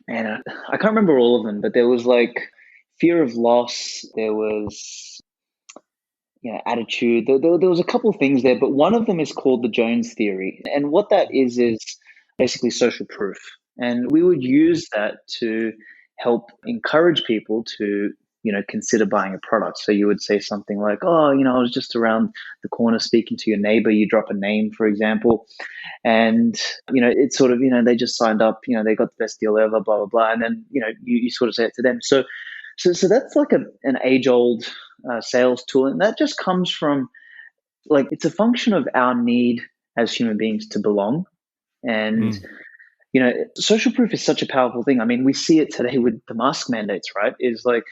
Speaker 2: man, I can't remember all of them, but there was like fear of loss. There was, attitude. There was a couple of things there, but one of them is called the Jones theory. And what that is basically social proof. And we would use that to help encourage people to, consider buying a product. So you would say something like, oh, I was just around the corner speaking to your neighbor. You drop a name, for example. And, it's sort of, they just signed up, they got the best deal ever, blah, blah, blah. And then, you sort of say it to them. So that's like an age old sales tool, and that just comes from like it's a function of our need as human beings to belong. And
Speaker 1: Mm.
Speaker 2: social proof is such a powerful thing. I mean, we see it today with the mask mandates, right? Is like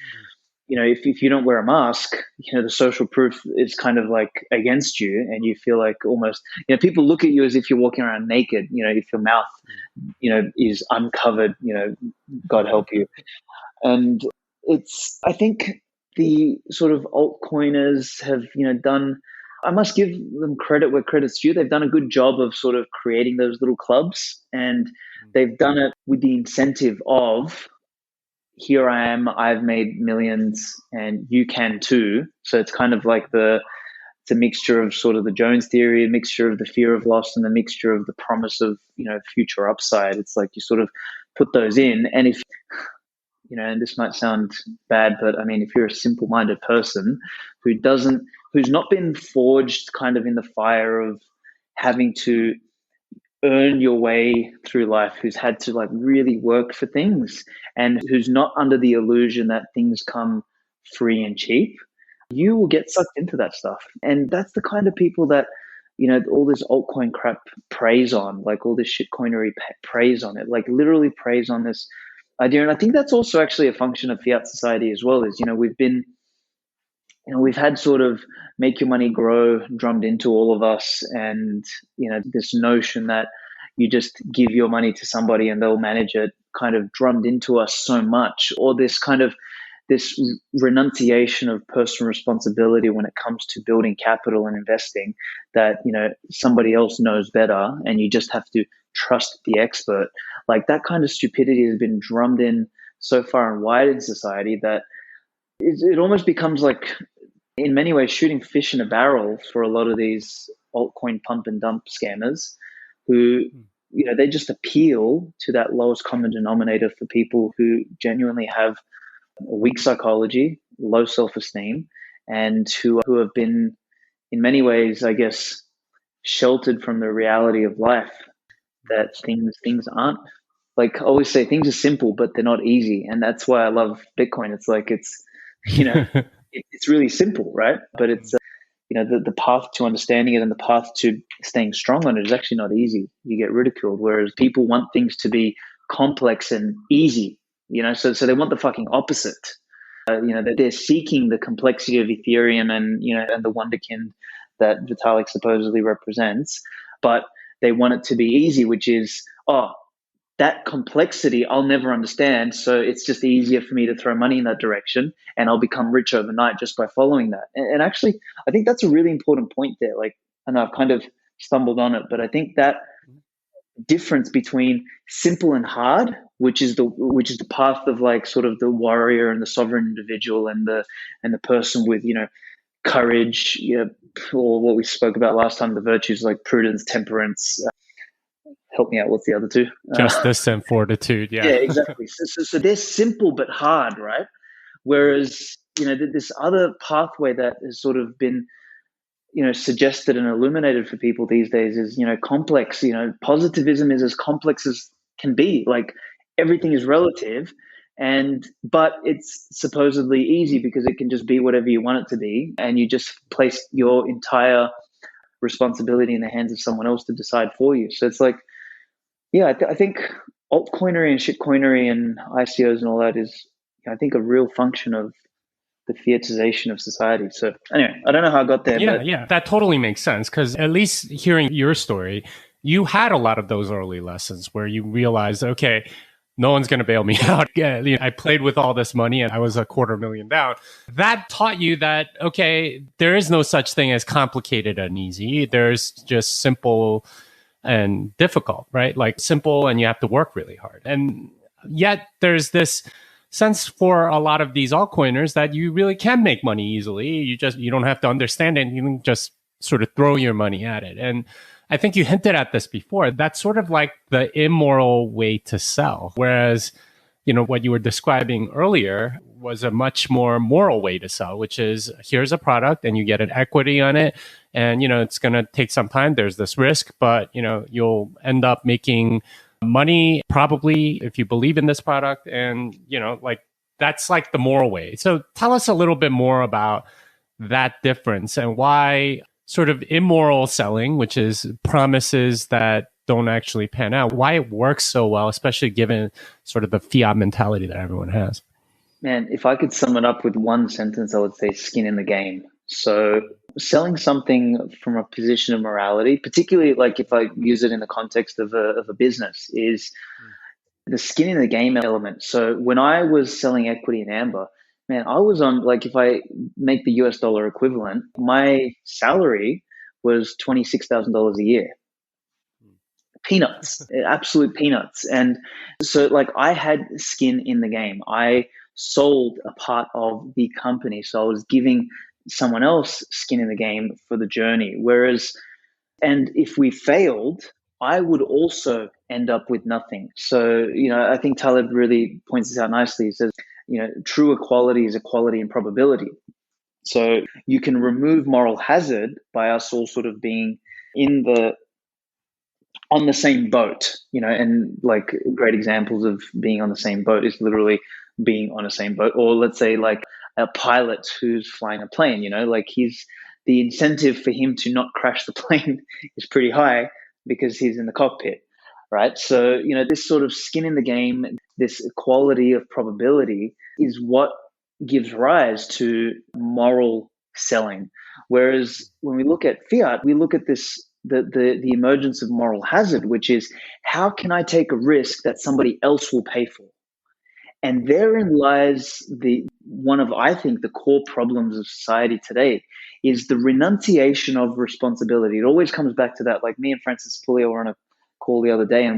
Speaker 2: if you don't wear a mask, the social proof is kind of like against you, and you feel like almost people look at you as if you're walking around naked. If your mouth is uncovered, God help you. And I think the sort of altcoiners have, done, I must give them credit where credit's due. They've done a good job of sort of creating those little clubs, and they've done it with the incentive of, here I am, I've made millions and you can too. So it's kind of like it's a mixture of sort of the Jones theory, a mixture of the fear of loss, and a mixture of the promise of, future upside. It's like you sort of put those in. And if and this might sound bad, but I mean, if you're a simple minded person who's not been forged kind of in the fire of having to earn your way through life, who's had to like really work for things, and who's not under the illusion that things come free and cheap, you will get sucked into that stuff. And that's the kind of people that, all this altcoin crap preys on, like all this shitcoinery preys on it, like literally preys on this idea. And I think that's also actually a function of fiat society as well. Is we've had sort of make your money grow drummed into all of us, and this notion that you just give your money to somebody and they'll manage it, kind of drummed into us so much, or this renunciation of personal responsibility when it comes to building capital and investing, that somebody else knows better and you just have to trust the expert. Like that kind of stupidity has been drummed in so far and wide in society that it almost becomes like, in many ways, shooting fish in a barrel for a lot of these altcoin pump and dump scammers who they just appeal to that lowest common denominator for people who genuinely have weak psychology, low self-esteem, and who have been, in many ways, I guess, sheltered from the reality of life. That things aren't, like I always say, things are simple, but they're not easy, and that's why I love Bitcoin. It's like you know, it's really simple, right? But it's the path to understanding it and the path to staying strong on it is actually not easy. You get ridiculed, whereas people want things to be complex and easy. So they want the fucking opposite. They're seeking the complexity of Ethereum and the wonderkind that Vitalik supposedly represents, but they want it to be easy, which is, that complexity I'll never understand, so it's just easier for me to throw money in that direction, and I'll become rich overnight just by following that. And actually, I think that's a really important point there. Like, I know I've kind of stumbled on it, but I think that difference between simple and hard, which is the path of like sort of the warrior and the sovereign individual and the person with courage, or what we spoke about last time, the virtues like prudence, temperance. Help me out. What's the other two?
Speaker 1: Justice and fortitude.
Speaker 2: Yeah,
Speaker 1: Yeah.
Speaker 2: exactly. So they're simple but hard, right? Whereas, this other pathway that has sort of been, suggested and illuminated for people these days is, complex. Positivism is as complex as can be. Like everything is relative, but it's supposedly easy because it can just be whatever you want it to be, and you just place your entire responsibility in the hands of someone else to decide for you. So it's like, yeah, I think altcoinery and shitcoinery and ICOs and all that is, I think, a real function of the fiatization of society. So anyway, I don't know how I got there,
Speaker 1: Yeah,
Speaker 2: but
Speaker 1: yeah. That totally makes sense because at least hearing your story, you had a lot of those early lessons where you realized, okay, no one's going to bail me out. Yeah, I played with all this money and I was $250,000 down. That taught you that, okay, there is no such thing as complicated and easy. There's just simple and difficult, right? Like simple and you have to work really hard. And yet there's this sense for a lot of these altcoiners that you really can make money easily. You don't have to understand it. You can just sort of throw your money at it. And I think you hinted at this before. That's sort of like the immoral way to sell. Whereas, what you were describing earlier was a much more moral way to sell, which is here's a product and you get an equity on it. And, it's going to take some time. There's this risk, but, you'll end up making money probably if you believe in this product. And, like that's like the moral way. So tell us a little bit more about that difference and why sort of immoral selling, which is promises that don't actually pan out, why it works so well, especially given sort of the fiat mentality that everyone has.
Speaker 2: man, if I could sum it up with one sentence, I would say skin in the game. So selling something from a position of morality, particularly like if I use it in the context of a business, is the skin in the game element. So when I was selling equity in Amber, man, I was on, like, if I make the US dollar equivalent, my salary was $26,000 a year. Peanuts, absolute peanuts. And so, like, I had skin in the game. I sold a part of the company. So I was giving someone else skin in the game for the journey. And if we failed, I would also end up with nothing. So, I think Taleb really points this out nicely. He says, true equality is equality in probability. So you can remove moral hazard by us all sort of being in the on the same boat, and like great examples of being on the same boat is literally being on the same boat. Or let's say like a pilot who's flying a plane, like the incentive for him to not crash the plane is pretty high because he's in the cockpit, right? So, this sort of skin in the game, this equality of probability is what gives rise to moral selling. Whereas when we look at fiat, we look at this the emergence of moral hazard, which is how can I take a risk that somebody else will pay for? And therein lies the one of, I think, the core problems of society today is the renunciation of responsibility. It always comes back to that. Like me and Francis Puleo were on a call the other day, and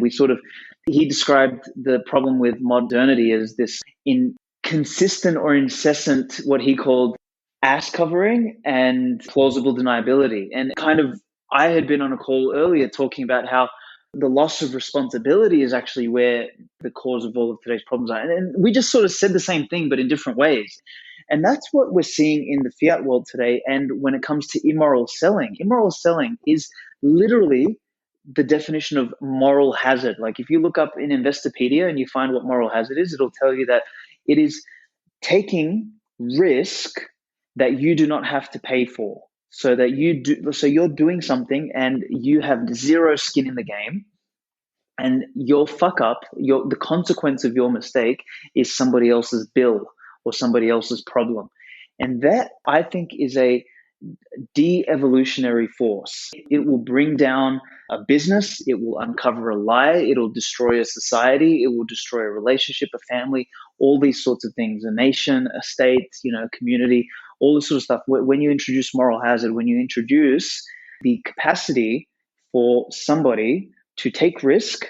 Speaker 2: he described the problem with modernity as this inconsistent or incessant, what he called ass covering and plausible deniability. And kind of, I had been on a call earlier talking about how the loss of responsibility is actually where the cause of all of today's problems are. And we just sort of said the same thing, but in different ways. And that's what we're seeing in the fiat world today. And when it comes to immoral selling is literally the definition of moral hazard. Like if you look up in Investopedia and you find what moral hazard is, it'll tell you that it is taking risk that you do not have to pay for. So you're doing something and you have zero skin in the game, and your fuck up, the consequence of your mistake is somebody else's bill or somebody else's problem. And that, I think, is a de-evolutionary force. It will bring down a business, it will uncover a lie, it'll destroy a society, it will destroy a relationship, a family, all these sorts of things, a nation, a state, a community, all this sort of stuff. When you introduce moral hazard, when you introduce the capacity for somebody to take risk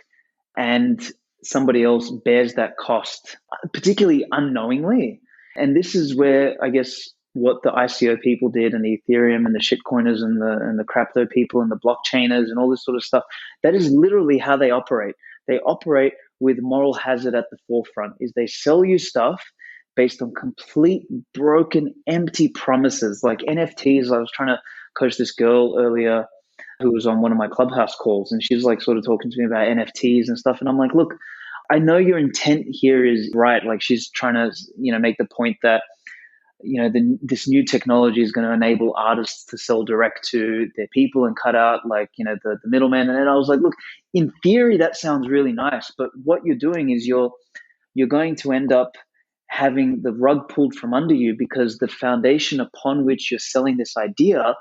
Speaker 2: and somebody else bears that cost, particularly unknowingly. And this is where, I guess, what the ICO people did and the Ethereum and the shitcoiners and the crypto people and the blockchainers and all this sort of stuff. That is literally how they operate. They operate with moral hazard at the forefront. Is they sell you stuff based on complete broken, empty promises like NFTs. I was trying to coach this girl earlier who was on one of my Clubhouse calls, and she was like sort of talking to me about NFTs and stuff. And I'm like, look, I know your intent here is right. Like she's trying to, make the point that, this new technology is going to enable artists to sell direct to their people and cut out like, the middleman. And then I was like, look, in theory, that sounds really nice. But what you're doing is you're going to end up having the rug pulled from under you because the foundation upon which you're selling this idea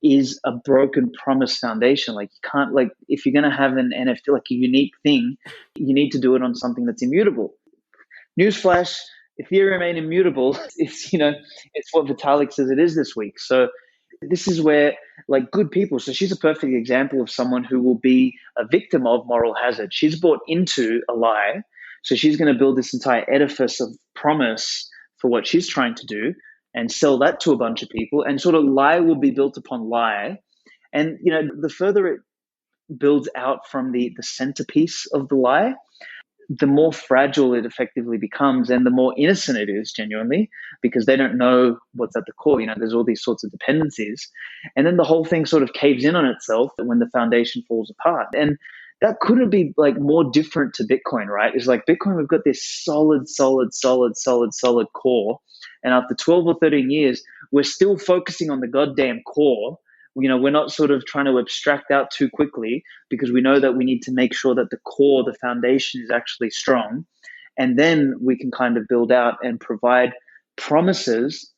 Speaker 2: is a broken promise foundation. Like you can't, like, if you're going to have an NFT, like a unique thing, you need to do it on something that's immutable. Newsflash, Ethereum ain't immutable. It's what Vitalik says it is this week. So this is where, like, good people, so she's a perfect example of someone who will be a victim of moral hazard. She's bought into a lie. So she's going to build this entire edifice of promise for what she's trying to do and sell that to a bunch of people. And sort of lie will be built upon lie. And, the further it builds out from the centerpiece of the lie, the more fragile it effectively becomes and the more innocent it is genuinely because they don't know what's at the core. There's all these sorts of dependencies. And then the whole thing sort of caves in on itself when the foundation falls apart. And that couldn't be like more different to Bitcoin, right? It's like Bitcoin, we've got this solid core. And after 12 or 13 years, we're still focusing on the goddamn core. We're not sort of trying to abstract out too quickly because we know that we need to make sure that the core, the foundation is actually strong. And then we can kind of build out and provide promises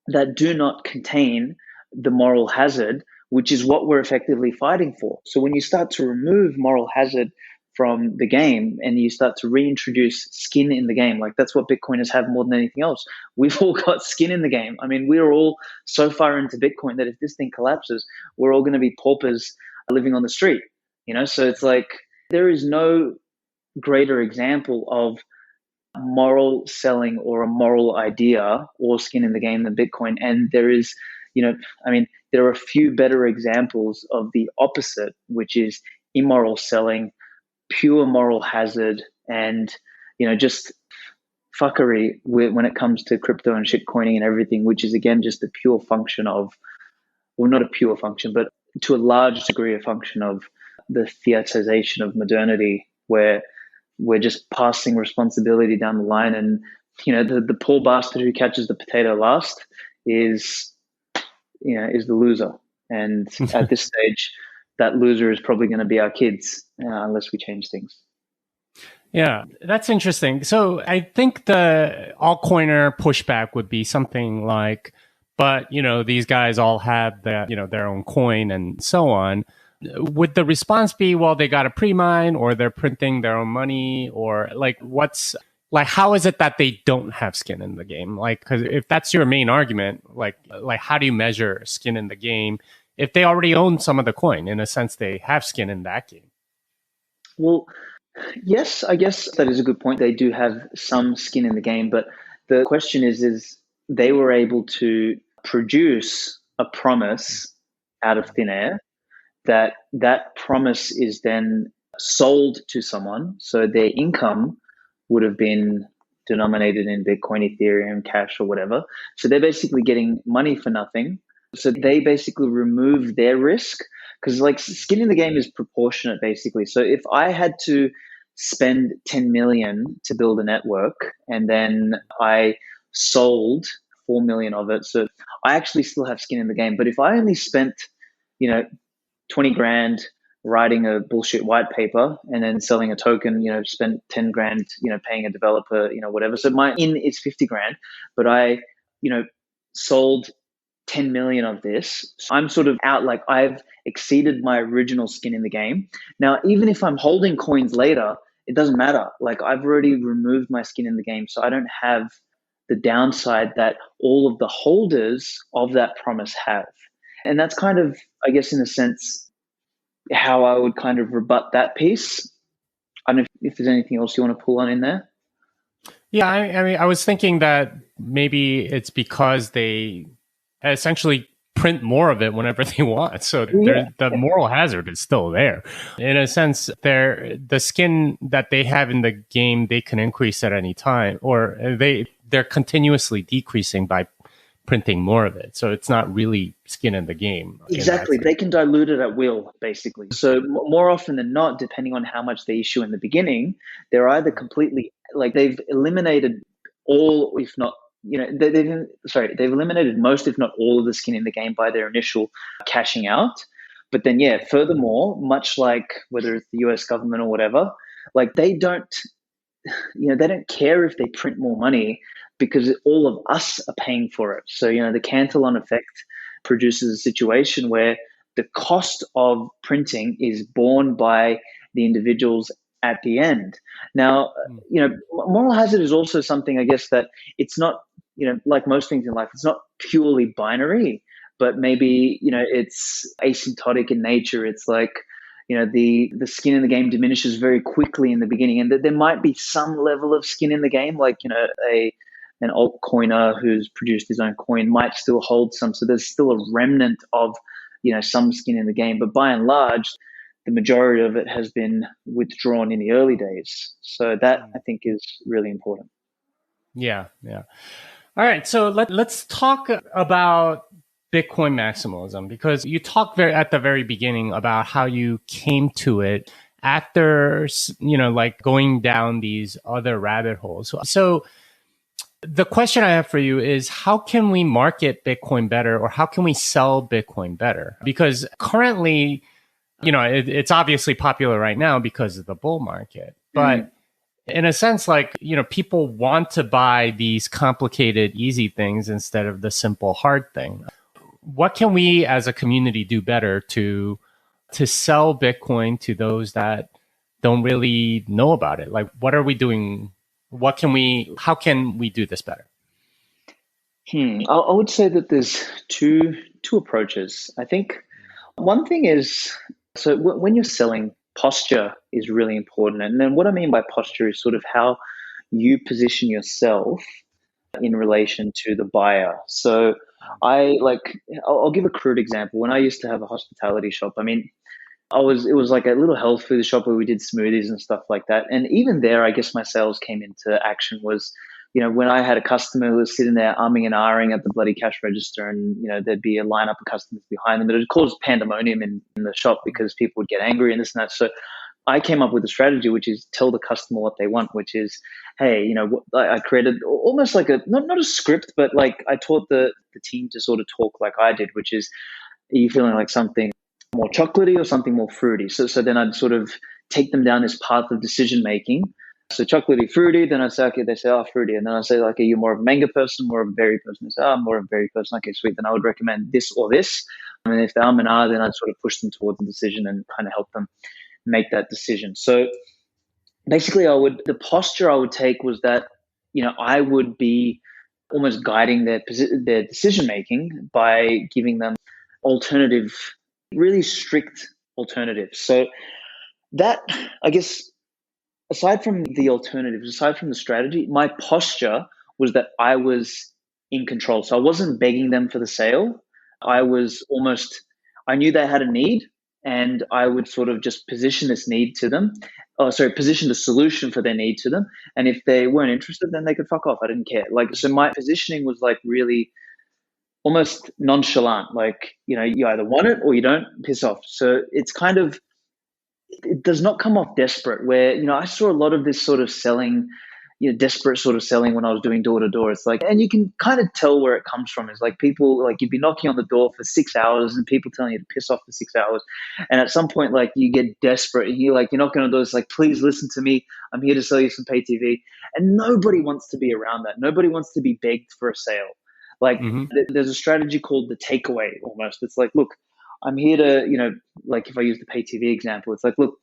Speaker 2: that do not contain the moral hazard, which is what we're effectively fighting for. So when you start to remove moral hazard from the game and you start to reintroduce skin in the game, like that's what Bitcoiners have more than anything else. We've all got skin in the game. I mean, we're all so far into Bitcoin that if this thing collapses, we're all going to be paupers living on the street, So it's like there is no greater example of moral selling or a moral idea or skin in the game than Bitcoin. And there is, there are a few better examples of the opposite, which is immoral selling, pure moral hazard, and, just fuckery when it comes to crypto and shitcoining and everything, which is again just a pure function of, well, not a pure function, but to a large degree a function of the fiatization of modernity, where we're just passing responsibility down the line. And, the poor bastard who catches the potato last is the loser. And at this stage, that loser is probably going to be our kids unless we change things.
Speaker 1: Yeah, that's interesting. So I think the altcoiner pushback would be something like, but, these guys all have their own coin and so on. Would the response be, well, they got a pre-mine or they're printing their own money, or how is it that they don't have skin in the game? Like, because if that's your main argument, like how do you measure skin in the game if they already own some of the coin? In a sense, they have skin in that game.
Speaker 2: Well, yes, I guess that is a good point. They do have some skin in the game, but the question is they were able to produce a promise out of thin air. That promise is then sold to someone. So their income would have been denominated in Bitcoin, Ethereum, cash, or whatever. So they're basically getting money for nothing. So they basically remove their risk because like skin in the game is proportionate basically. So if I had to spend 10 million to build a network and then I sold 4 million of it, so I actually still have skin in the game. But if I only spent, 20 grand writing a bullshit white paper and then selling a token, spent 10 grand, paying a developer, whatever. So my in is 50 grand, but I, sold 10 million of this. So I'm sort of out, like I've exceeded my original skin in the game. Now, even if I'm holding coins later, it doesn't matter. Like I've already removed my skin in the game. So I don't have the downside that all of the holders of that promise have. And that's kind of, I guess, in a sense, how I would kind of rebut that piece. I don't know if there's anything else you want to pull on in there.
Speaker 1: Yeah, I mean, I was thinking that maybe it's because they essentially print more of it whenever they want. So
Speaker 2: Yeah,
Speaker 1: the moral hazard is still there. In a sense, the skin that they have in the game, they can increase at any time, or they're continuously decreasing by printing more of it. So it's not really skin in the game in that
Speaker 2: exactly.
Speaker 1: sense.
Speaker 2: They can dilute it at will, basically. So more often than not, depending on how much they issue in the beginning, they're either completely like they've eliminated all, if not, they've eliminated most, if not all, of the skin in the game by their initial cashing out. But then, yeah, furthermore, much like whether it's the US government or whatever, like they don't care if they print more money because all of us are paying for it. So, the Cantillon effect produces a situation where the cost of printing is borne by the individuals at the end. Now,
Speaker 1: Mm.
Speaker 2: moral hazard is also something, I guess, that it's not, like most things in life, it's not purely binary, but maybe, it's asymptotic in nature. It's like, the skin in the game diminishes very quickly in the beginning, and that there might be some level of skin in the game, like a an altcoiner who's produced his own coin might still hold some, so there's still a remnant of some skin in the game, but by and large the majority of it has been withdrawn in the early days. So that, I think, is really important.
Speaker 1: Yeah, yeah. All right, so let's talk about Bitcoin maximalism, because you talked at the very beginning about how you came to it after like going down these other rabbit holes. So the question I have for you is, how can we market Bitcoin better, or how can we sell Bitcoin better? Because currently, it's obviously popular right now because of the bull market,
Speaker 2: Mm.
Speaker 1: but in a sense, like, people want to buy these complicated, easy things instead of the simple, hard thing. What can we as a community do better to sell Bitcoin to those that don't really know about it? Like, what are we doing? How can we do this better?
Speaker 2: I would say that there's two approaches. I think one thing is, so when you're selling, posture is really important. And then what I mean by posture is sort of how you position yourself in relation to the buyer. So I like, I'll give a crude example. When I used to have a hospitality shop, I mean, it was like a little health food shop where we did smoothies and stuff like that. And even there, I guess my sales came into action was, when I had a customer who was sitting there umming and ahhing at the bloody cash register, and, there'd be a lineup of customers behind them, it would cause pandemonium in the shop because people would get angry and this and that. So I came up with a strategy, which is tell the customer what they want, which is, hey, I created almost like not a script, but like I taught the team to sort of talk like I did, which is, are you feeling like something more chocolatey or something more fruity? So then I'd sort of take them down this path of decision making. So chocolatey, fruity. Then I say, okay, they say, oh, fruity. And then I say, like, are you more of a mango person, more of a berry person? They say, oh, I'm more of a berry person. Okay, sweet. Then I would recommend this or this. And if they're and ah, then I'd sort of push them towards the decision and kind of help them make that decision. So basically, the posture I would take was that, I would be almost guiding their decision making by giving them alternative, really strict alternatives. So that, I guess, aside from the alternatives, aside from the strategy, my posture was that I was in control. So I wasn't begging them for the sale. I was almost, I knew they had a need, and I would sort of just position this need to them. Oh, sorry, position the solution for their need to them. And if they weren't interested, then they could fuck off. I didn't care. Like, so my positioning was like really almost nonchalant. Like, you either want it or you don't, piss off. So it's kind of, it does not come off desperate, where, I saw a lot of this sort of selling, desperate sort of selling when I was doing door to door. It's like, and you can kind of tell where it comes from. It's like people, like, you'd be knocking on the door for 6 hours and people telling you to piss off for 6 hours. And at some point, like, you get desperate and you're knocking on the door. It's like, please listen to me. I'm here to sell you some pay TV. And nobody wants to be around that. Nobody wants to be begged for a sale. Like,
Speaker 1: Mm-hmm.
Speaker 2: there's a strategy called the takeaway almost. It's like, look, I'm here to, like, if I use the pay TV example, it's like, look,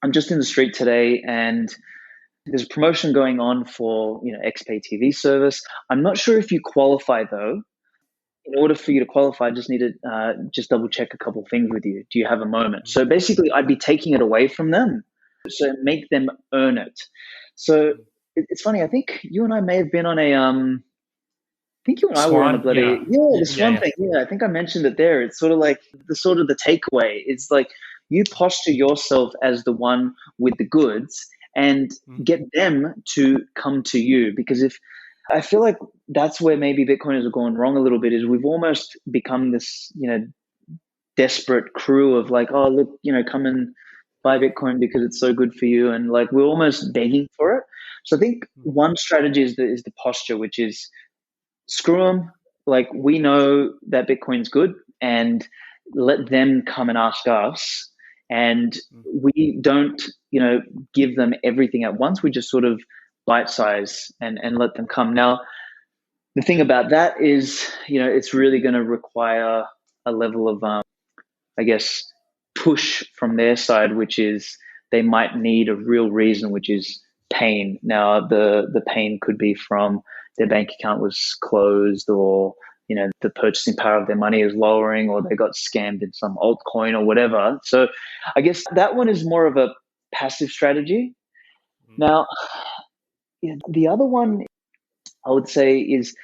Speaker 2: I'm just in the street today and there's a promotion going on for, X pay TV service. I'm not sure if you qualify though. In order for you to qualify, I just need to just double check a couple things with you. Do you have a moment? So basically, I'd be taking it away from them. So make them earn it. So it's funny. I think you and I may have been on a I think you and I were on a
Speaker 1: Swan,
Speaker 2: bloody,
Speaker 1: yeah,
Speaker 2: yeah, the
Speaker 1: yeah,
Speaker 2: Swan
Speaker 1: yeah.
Speaker 2: thing. Yeah, I think I mentioned it there. It's sort of like the takeaway. It's like you posture yourself as the one with the goods and
Speaker 1: Mm,
Speaker 2: get them to come to you. Because if I feel like that's where maybe Bitcoiners are going wrong a little bit, is we've almost become this, desperate crew of like, oh look, come and buy Bitcoin because it's so good for you, and like we're almost begging for it. So I think
Speaker 1: mm,
Speaker 2: one strategy is the posture, which is screw them. Like we know that Bitcoin's good, and let them come and ask us. And
Speaker 1: mm,
Speaker 2: we don't, give them everything at once. We just sort of bite size and let them come. Now, the thing about that is, it's really going to require a level of, I guess, push from their side, which is they might need a real reason, which is pain. Now, the pain could be from their bank account was closed, or the purchasing power of their money is lowering, or they got scammed in some altcoin or whatever. So, I guess that one is more of a passive strategy.
Speaker 1: mm,
Speaker 2: Now, yeah, the other one I would say is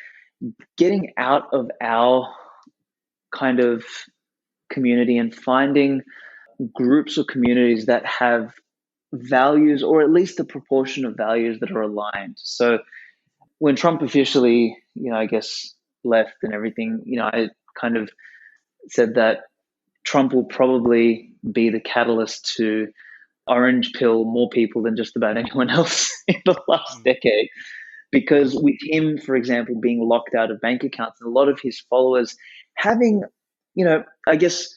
Speaker 2: getting out of our kind of community and finding groups or communities that have values, or at least a proportion of values that are aligned. So when Trump officially, I guess left and everything, I kind of said that Trump will probably be the catalyst to orange pill more people than just about anyone else in the last
Speaker 1: mm,
Speaker 2: decade. Because
Speaker 1: mm,
Speaker 2: with him, for example, being locked out of bank accounts, and a lot of his followers having, I guess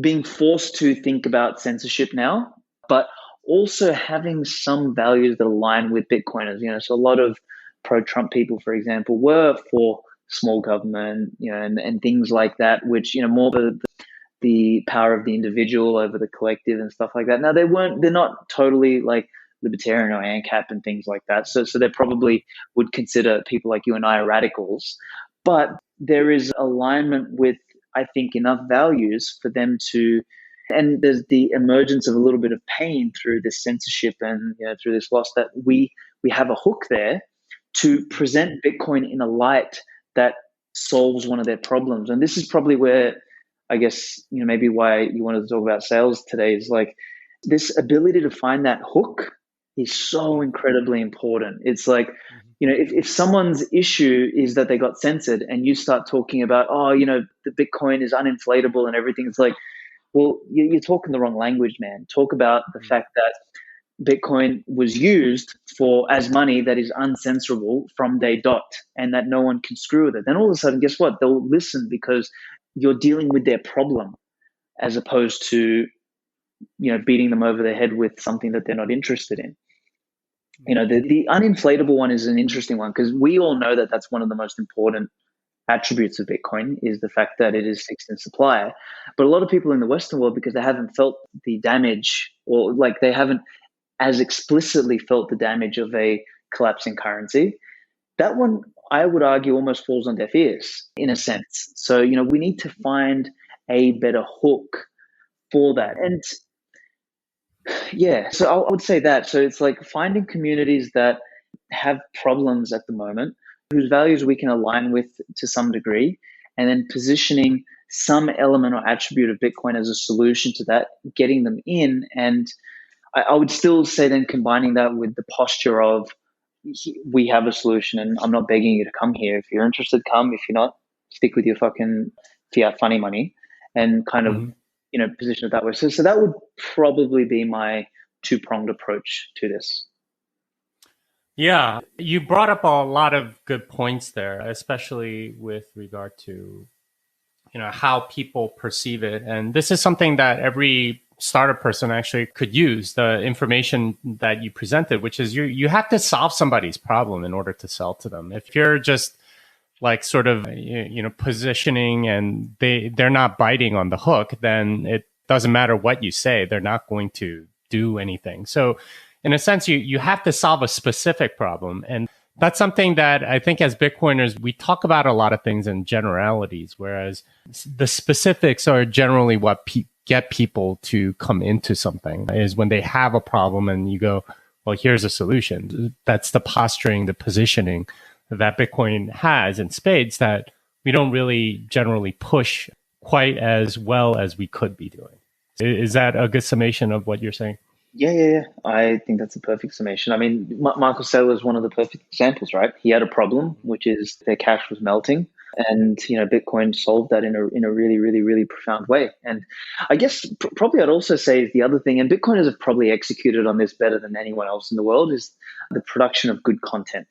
Speaker 2: being forced to think about censorship now, but also having some values that align with Bitcoiners. So a lot of pro-Trump people, for example, were for small government, and things like that, which more the power of the individual over the collective and stuff like that. Now they're not totally like libertarian or ANCAP and things like that. So they probably would consider people like you and I radicals, but there is alignment with, I think, enough values for them to. And there's the emergence of a little bit of pain through this censorship and through this loss, that we have a hook there to
Speaker 1: mm,
Speaker 2: present Bitcoin in a light that solves one of their problems. And this is probably where, I guess, maybe why you wanted to talk about sales today, is like this ability to find that hook is so
Speaker 1: mm,
Speaker 2: incredibly important. It's like,
Speaker 1: mm,
Speaker 2: if someone's issue is that they got censored and you start talking about, oh, the Bitcoin is uninflatable and everything, it's like, well, you're talking the wrong language, man. Talk about the
Speaker 1: mm,
Speaker 2: fact that Bitcoin was used for as money that is uncensorable from day dot, and that no one can screw with it. Then all of a sudden, guess what? They'll listen because you're dealing with their problem, as opposed to beating them over the head with something that they're not interested in.
Speaker 1: mm,
Speaker 2: The uninflatable one is an interesting one, because we all know that that's one of the most important attributes of Bitcoin, is the fact that it is fixed in supply. But a lot of people in the Western world, because they haven't felt the damage, or like they haven't as explicitly felt the damage of a collapsing currency, that one, I would argue, almost falls on deaf ears in a
Speaker 1: mm,
Speaker 2: sense. So, we need to find a better hook for that.
Speaker 1: mm,
Speaker 2: And yeah, so I would say that. So it's like finding communities that have problems at the moment, whose values we can align with to some degree, and then positioning some element or attribute of Bitcoin as a solution to that, getting them in. And I would still say then combining that with the posture of, we have a solution and I'm not begging you to come here. If you're interested, come. If you're not, stick with your fucking fiat funny money, and kind of,
Speaker 1: mm.
Speaker 2: position it that way. So that would probably be my two-pronged approach to this.
Speaker 1: Yeah, you brought up a lot of good points there, especially with regard to how people perceive it. And this is something that every startup person actually could use, the information that you presented, which is you have to solve somebody's problem in order to sell to them. If you're just like sort of positioning and they're not biting on the hook, then it doesn't matter what you say, they're not going to do anything. So in a sense, you have to solve a specific problem. And that's something that I think as Bitcoiners, we talk about a lot of things in generalities, whereas the specifics are generally what get people to come into something, is when they have a problem and you go, well, here's a solution. That's the posturing, the positioning that Bitcoin has in spades that we don't really generally push quite as well as we could be doing. Is that a good summation of what you're saying?
Speaker 2: Yeah. I think that's a perfect summation. I mean, Michael Saylor is one of the perfect examples, right? He had a problem, which is their cash was melting, and Bitcoin solved that in a really, really, really profound way. And I guess probably I'd also say is the other thing, and Bitcoiners have probably executed on this better than anyone else in the world, is the production of good content.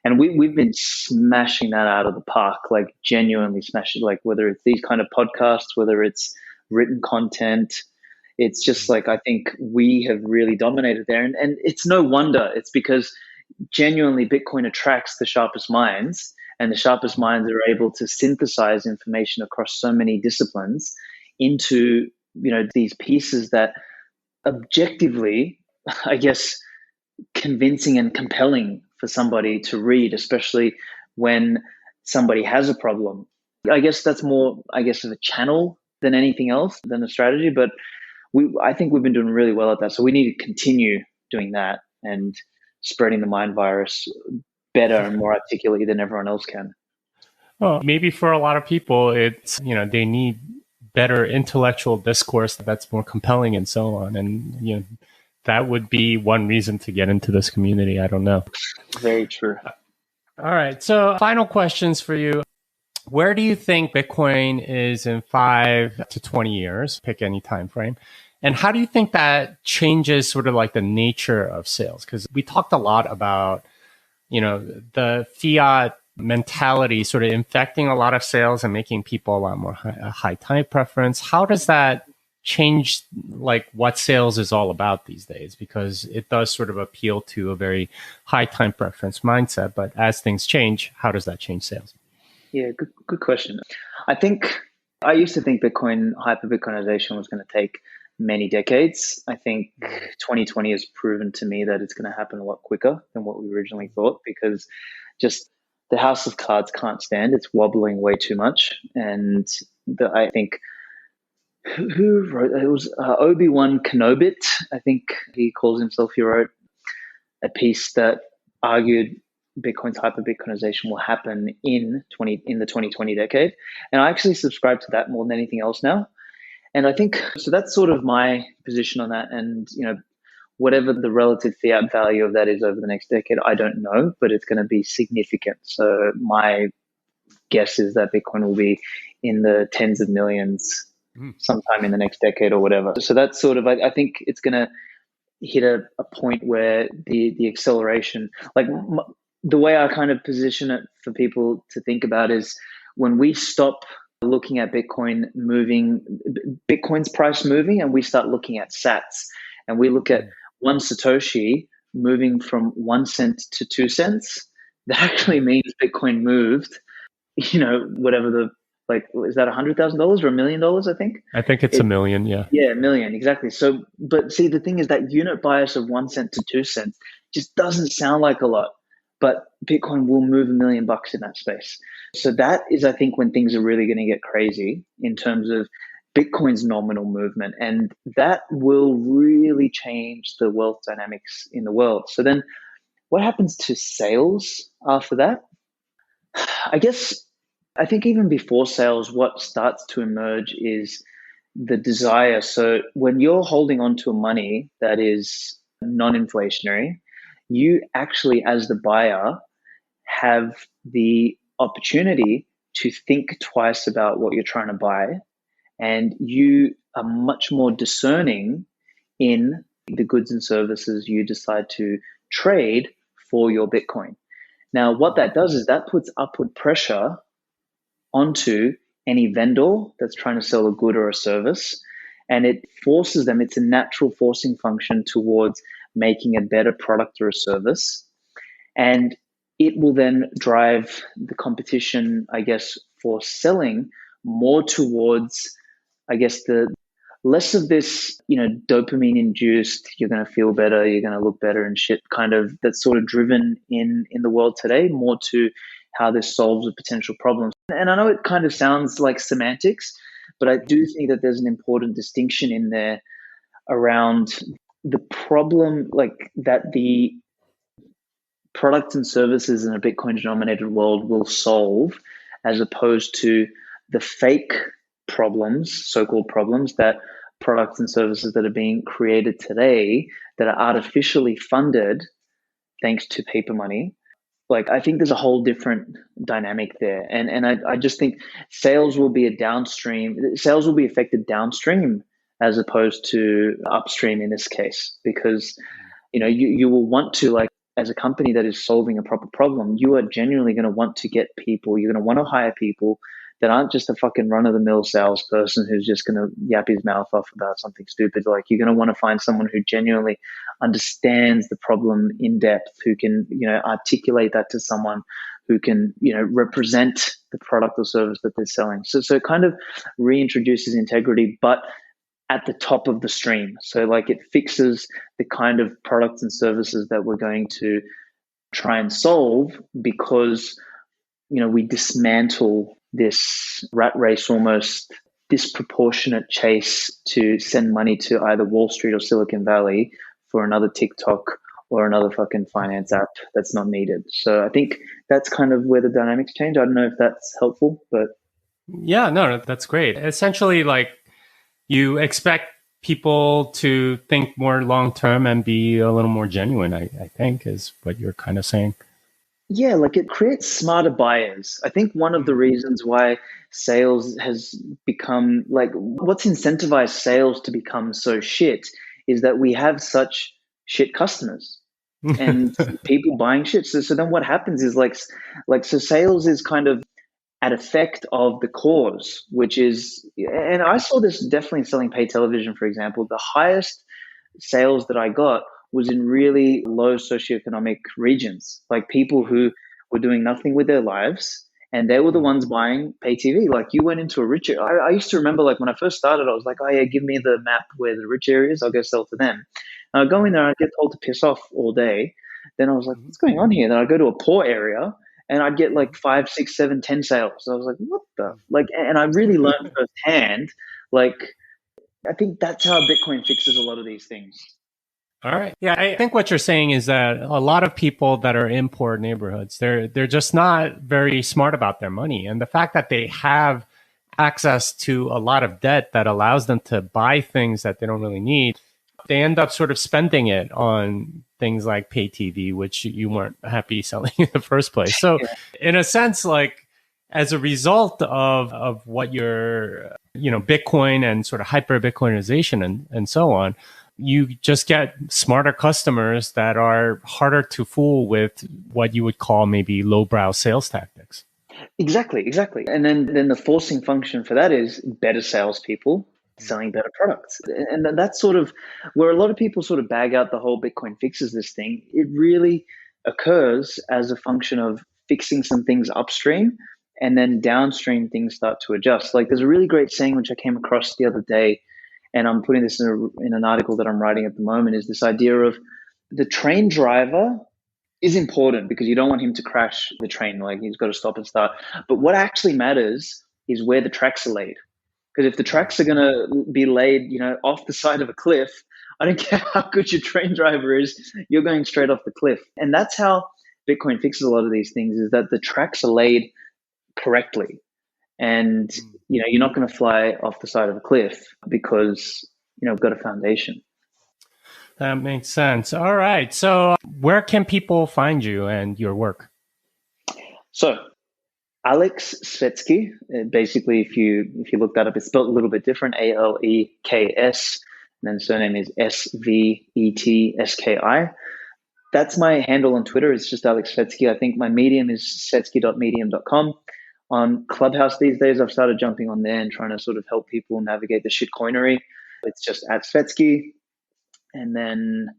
Speaker 2: And we've been smashing that out of the park, like genuinely smashing, like whether it's these kind of podcasts, whether it's written content. It's just like, I think we have really dominated there. And it's no wonder. It's because genuinely Bitcoin attracts the sharpest minds, and the sharpest minds are able to synthesize information across so many disciplines into, these pieces that objectively, I guess, convincing and compelling for somebody to read, especially when somebody has a problem. I guess that's more, of a channel than anything else, than a strategy. But I think we've been doing really well at that. So we need to continue doing that and spreading the mind virus better and more articulately than everyone else can.
Speaker 1: Well, maybe for a lot of people, it's, they need better intellectual discourse that's more compelling and so on. And, that would be one reason to get into this community. I don't know.
Speaker 2: Very true.
Speaker 1: All right. So final questions for you. Where do you think Bitcoin is in 5 to 20 years? Pick any time frame. And how do you think that changes sort of like the nature of sales? Because we talked a lot about, the fiat mentality sort of infecting a lot of sales and making people a lot more high time preference. How does that change like what sales is all about these days? Because it does sort of appeal to a very high time preference mindset. But as things change, how does that change sales?
Speaker 2: Yeah, good question. I used to think hyper-Bitcoinization was going to take many decades. I think 2020 has proven to me that it's going to happen a lot quicker than what we originally thought, because just the house of cards can't stand. It's wobbling way too much. And I think who wrote it? It was Obi-Wan Kenobi. I think he calls himself. He wrote a piece that argued Bitcoin's hyper-Bitcoinization will happen in the 2020 decade. And I actually subscribe to that more than anything else now. And I think, so that's sort of my position on that. And, whatever the relative fiat value of that is over the next decade, I don't know, but it's going to be significant. So my guess is that Bitcoin will be in the tens of millions sometime in the next decade or whatever. So that's sort of, I think it's going to hit a point where the acceleration, like the way I kind of position it for people to think about is when we stop looking at Bitcoin's price moving, and we start looking at sats, and we look at one Satoshi moving from 1 cent to 2 cents, that actually means Bitcoin moved, whatever is that $100,000 or $1 million?
Speaker 1: I think it's a million. Yeah.
Speaker 2: Yeah, a million. Exactly. So, but see, the thing is that unit bias of 1 cent to 2 cents just doesn't sound like a lot, but Bitcoin will move $1 million in that space. So that is, I think, when things are really going to get crazy in terms of Bitcoin's nominal movement, and that will really change the wealth dynamics in the world. So then what happens to sales after that? I think even before sales, what starts to emerge is the desire. So when you're holding on to money that is non-inflationary, you actually, as the buyer, have the opportunity to think twice about what you're trying to buy, and you are much more discerning in the goods and services you decide to trade for your Bitcoin. Now, what that does is that puts upward pressure onto any vendor that's trying to sell a good or a service, and it forces them, it's a natural forcing function towards making a better product or a service. And it will then drive the competition, I guess, for selling more towards, I guess, the less of this, dopamine induced, you're going to feel better, you're going to look better and shit kind of, that's sort of driven in the world today, more to how this solves a potential problem. And I know it kind of sounds like semantics, but I do think that there's an important distinction in there around the problem like that the products and services in a Bitcoin denominated world will solve, as opposed to the fake problems, so-called problems that products and services that are being created today that are artificially funded thanks to paper money. Like, I think there's a whole different dynamic there. And I just think sales will be affected downstream as opposed to upstream in this case, because you will want to, like, as a company that is solving a proper problem, you are genuinely going to want to get people, you're going to want to hire people that aren't just a fucking run-of-the-mill salesperson who's just going to yap his mouth off about something stupid. Like, you're going to want to find someone who genuinely understands the problem in depth, who can articulate that to someone, who can represent the product or service that they're selling. So it kind of reintroduces integrity, but at the top of the stream. So, like, it fixes the kind of products and services that we're going to try and solve, because we dismantle this rat race, almost disproportionate chase to send money to either Wall Street or Silicon Valley for another TikTok or another fucking finance app that's not needed. So I think that's kind of where the dynamics change. I don't know if that's helpful, but
Speaker 1: Yeah, no, that's great. Essentially, like, you expect people to think more long term and be a little more genuine, I think, is what you're kind of saying.
Speaker 2: yeah, like, it creates smarter buyers. I think one of the reasons why sales has become, like, what's incentivized sales to become so shit is that we have such shit customers and people buying shit. So then what happens is, so sales is kind of at effect of the cause, which is, and I saw this definitely selling pay television, for example. The highest sales that I got was in really low socioeconomic regions, like people who were doing nothing with their lives, and they were the ones buying pay TV. Like, you went into a richer. I used to remember, like, when I first started, I was like, oh yeah, give me the map where the rich areas, I'll go sell to them. And I'd go in there and I'd get told to piss off all day. Then I was like, what's going on here? Then I'd go to a poor area and I'd get like 5, 6, 7, 10 sales. I was like, what the, like, and I really learned firsthand. Like, I think that's how Bitcoin fixes a lot of these things.
Speaker 1: All right. Yeah, I think what you're saying is that a lot of people that are in poor neighborhoods, they're just not very smart about their money. And the fact that they have access to a lot of debt that allows them to buy things that they don't really need, they end up sort of spending it on things like pay TV, which you weren't happy selling in the first place. So in a sense, like, as a result of what your, Bitcoin and sort of hyper Bitcoinization and so on, you just get smarter customers that are harder to fool with what you would call maybe lowbrow sales tactics.
Speaker 2: Exactly. And then the forcing function for that is better salespeople selling better products. And that's sort of where a lot of people sort of bag out the whole Bitcoin fixes this thing. It really occurs as a function of fixing some things upstream, and then downstream things start to adjust. Like, there's a really great saying which I came across the other day, and I'm putting this in an article that I'm writing at the moment, is this idea of the train driver is important because you don't want him to crash the train. Like, he's got to stop and start. But what actually matters is where the tracks are laid. Because if the tracks are going to be laid, off the side of a cliff, I don't care how good your train driver is, you're going straight off the cliff. And that's how Bitcoin fixes a lot of these things, is that the tracks are laid correctly. And, you're not going to fly off the side of a cliff because, we've got a foundation.
Speaker 1: That makes sense. All right. So where can people find you and your work?
Speaker 2: So, Aleks Svetski, basically, if you look that up, it's spelled a little bit different, Aleks, and then surname is Svetski. That's my handle on Twitter. It's just Aleks Svetski. I think my Medium is svetsky.medium.com. On Clubhouse these days, I've started jumping on there and trying to sort of help people navigate the shitcoinery. It's just at Svetski. And then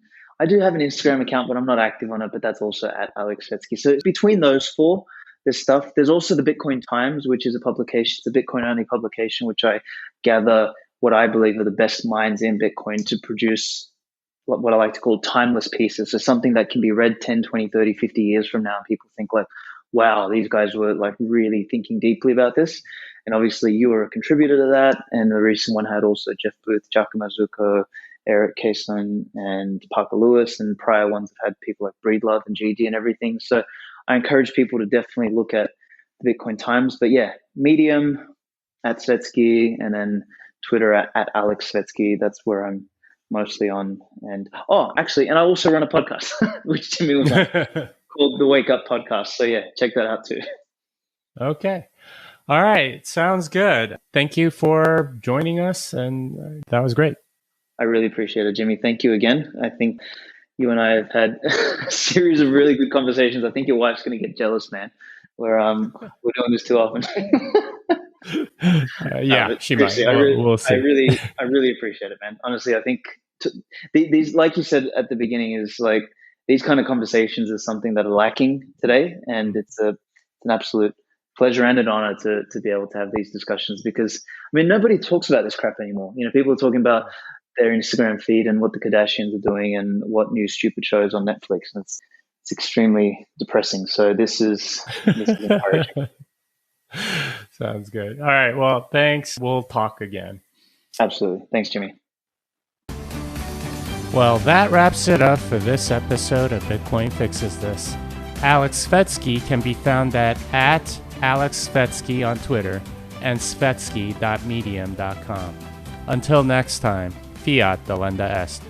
Speaker 2: I do have an Instagram account, but I'm not active on it, but that's also at Aleks Svetski. So between those four, there's stuff. There's also the Bitcoin Times, which is a publication. It's a Bitcoin-only publication, which I gather what I believe are the best minds in Bitcoin to produce what I like to call timeless pieces. So something that can be read 10, 20, 30, 50 years from now. And people think like, wow, these guys were like really thinking deeply about this. And obviously you were a contributor to that. And the recent one had also Jeff Booth, Giacomo Zucco, Eric Cason and Parker Lewis, and prior ones have had people like Breedlove and GD and everything. So I encourage people to definitely look at the Bitcoin Times. But yeah, Medium at Svetsky, and then Twitter at Aleks Svetski. That's where I'm mostly on. And actually, and I also run a podcast, which Jimmy was on, called the Wake Up Podcast. So yeah, check that out too.
Speaker 1: Okay. All right. Sounds good. Thank you for joining us. And that was great.
Speaker 2: I really appreciate it, Jimmy. Thank you again. I think you and I have had a series of really good conversations. I think your wife's going to get jealous, man. We're doing this too often.
Speaker 1: Yeah, she might. We'll see.
Speaker 2: I really appreciate it, man. Honestly, I think these, like you said at the beginning, is like these kind of conversations is something that are lacking today, and it's an absolute pleasure and an honor to be able to have these discussions, because I mean nobody talks about this crap anymore. People are talking about their Instagram feed and what the Kardashians are doing and what new stupid shows on Netflix, and it's extremely depressing. So this is encouraging.
Speaker 1: Sounds good. All right. Well, thanks. We'll talk again.
Speaker 2: Absolutely. Thanks, Jimmy.
Speaker 1: Well, that wraps it up for this episode of Bitcoin Fixes This. Aleks Svetski can be found at Aleks Svetski on Twitter and svetsky.medium.com. Until next time, fiat delenda est.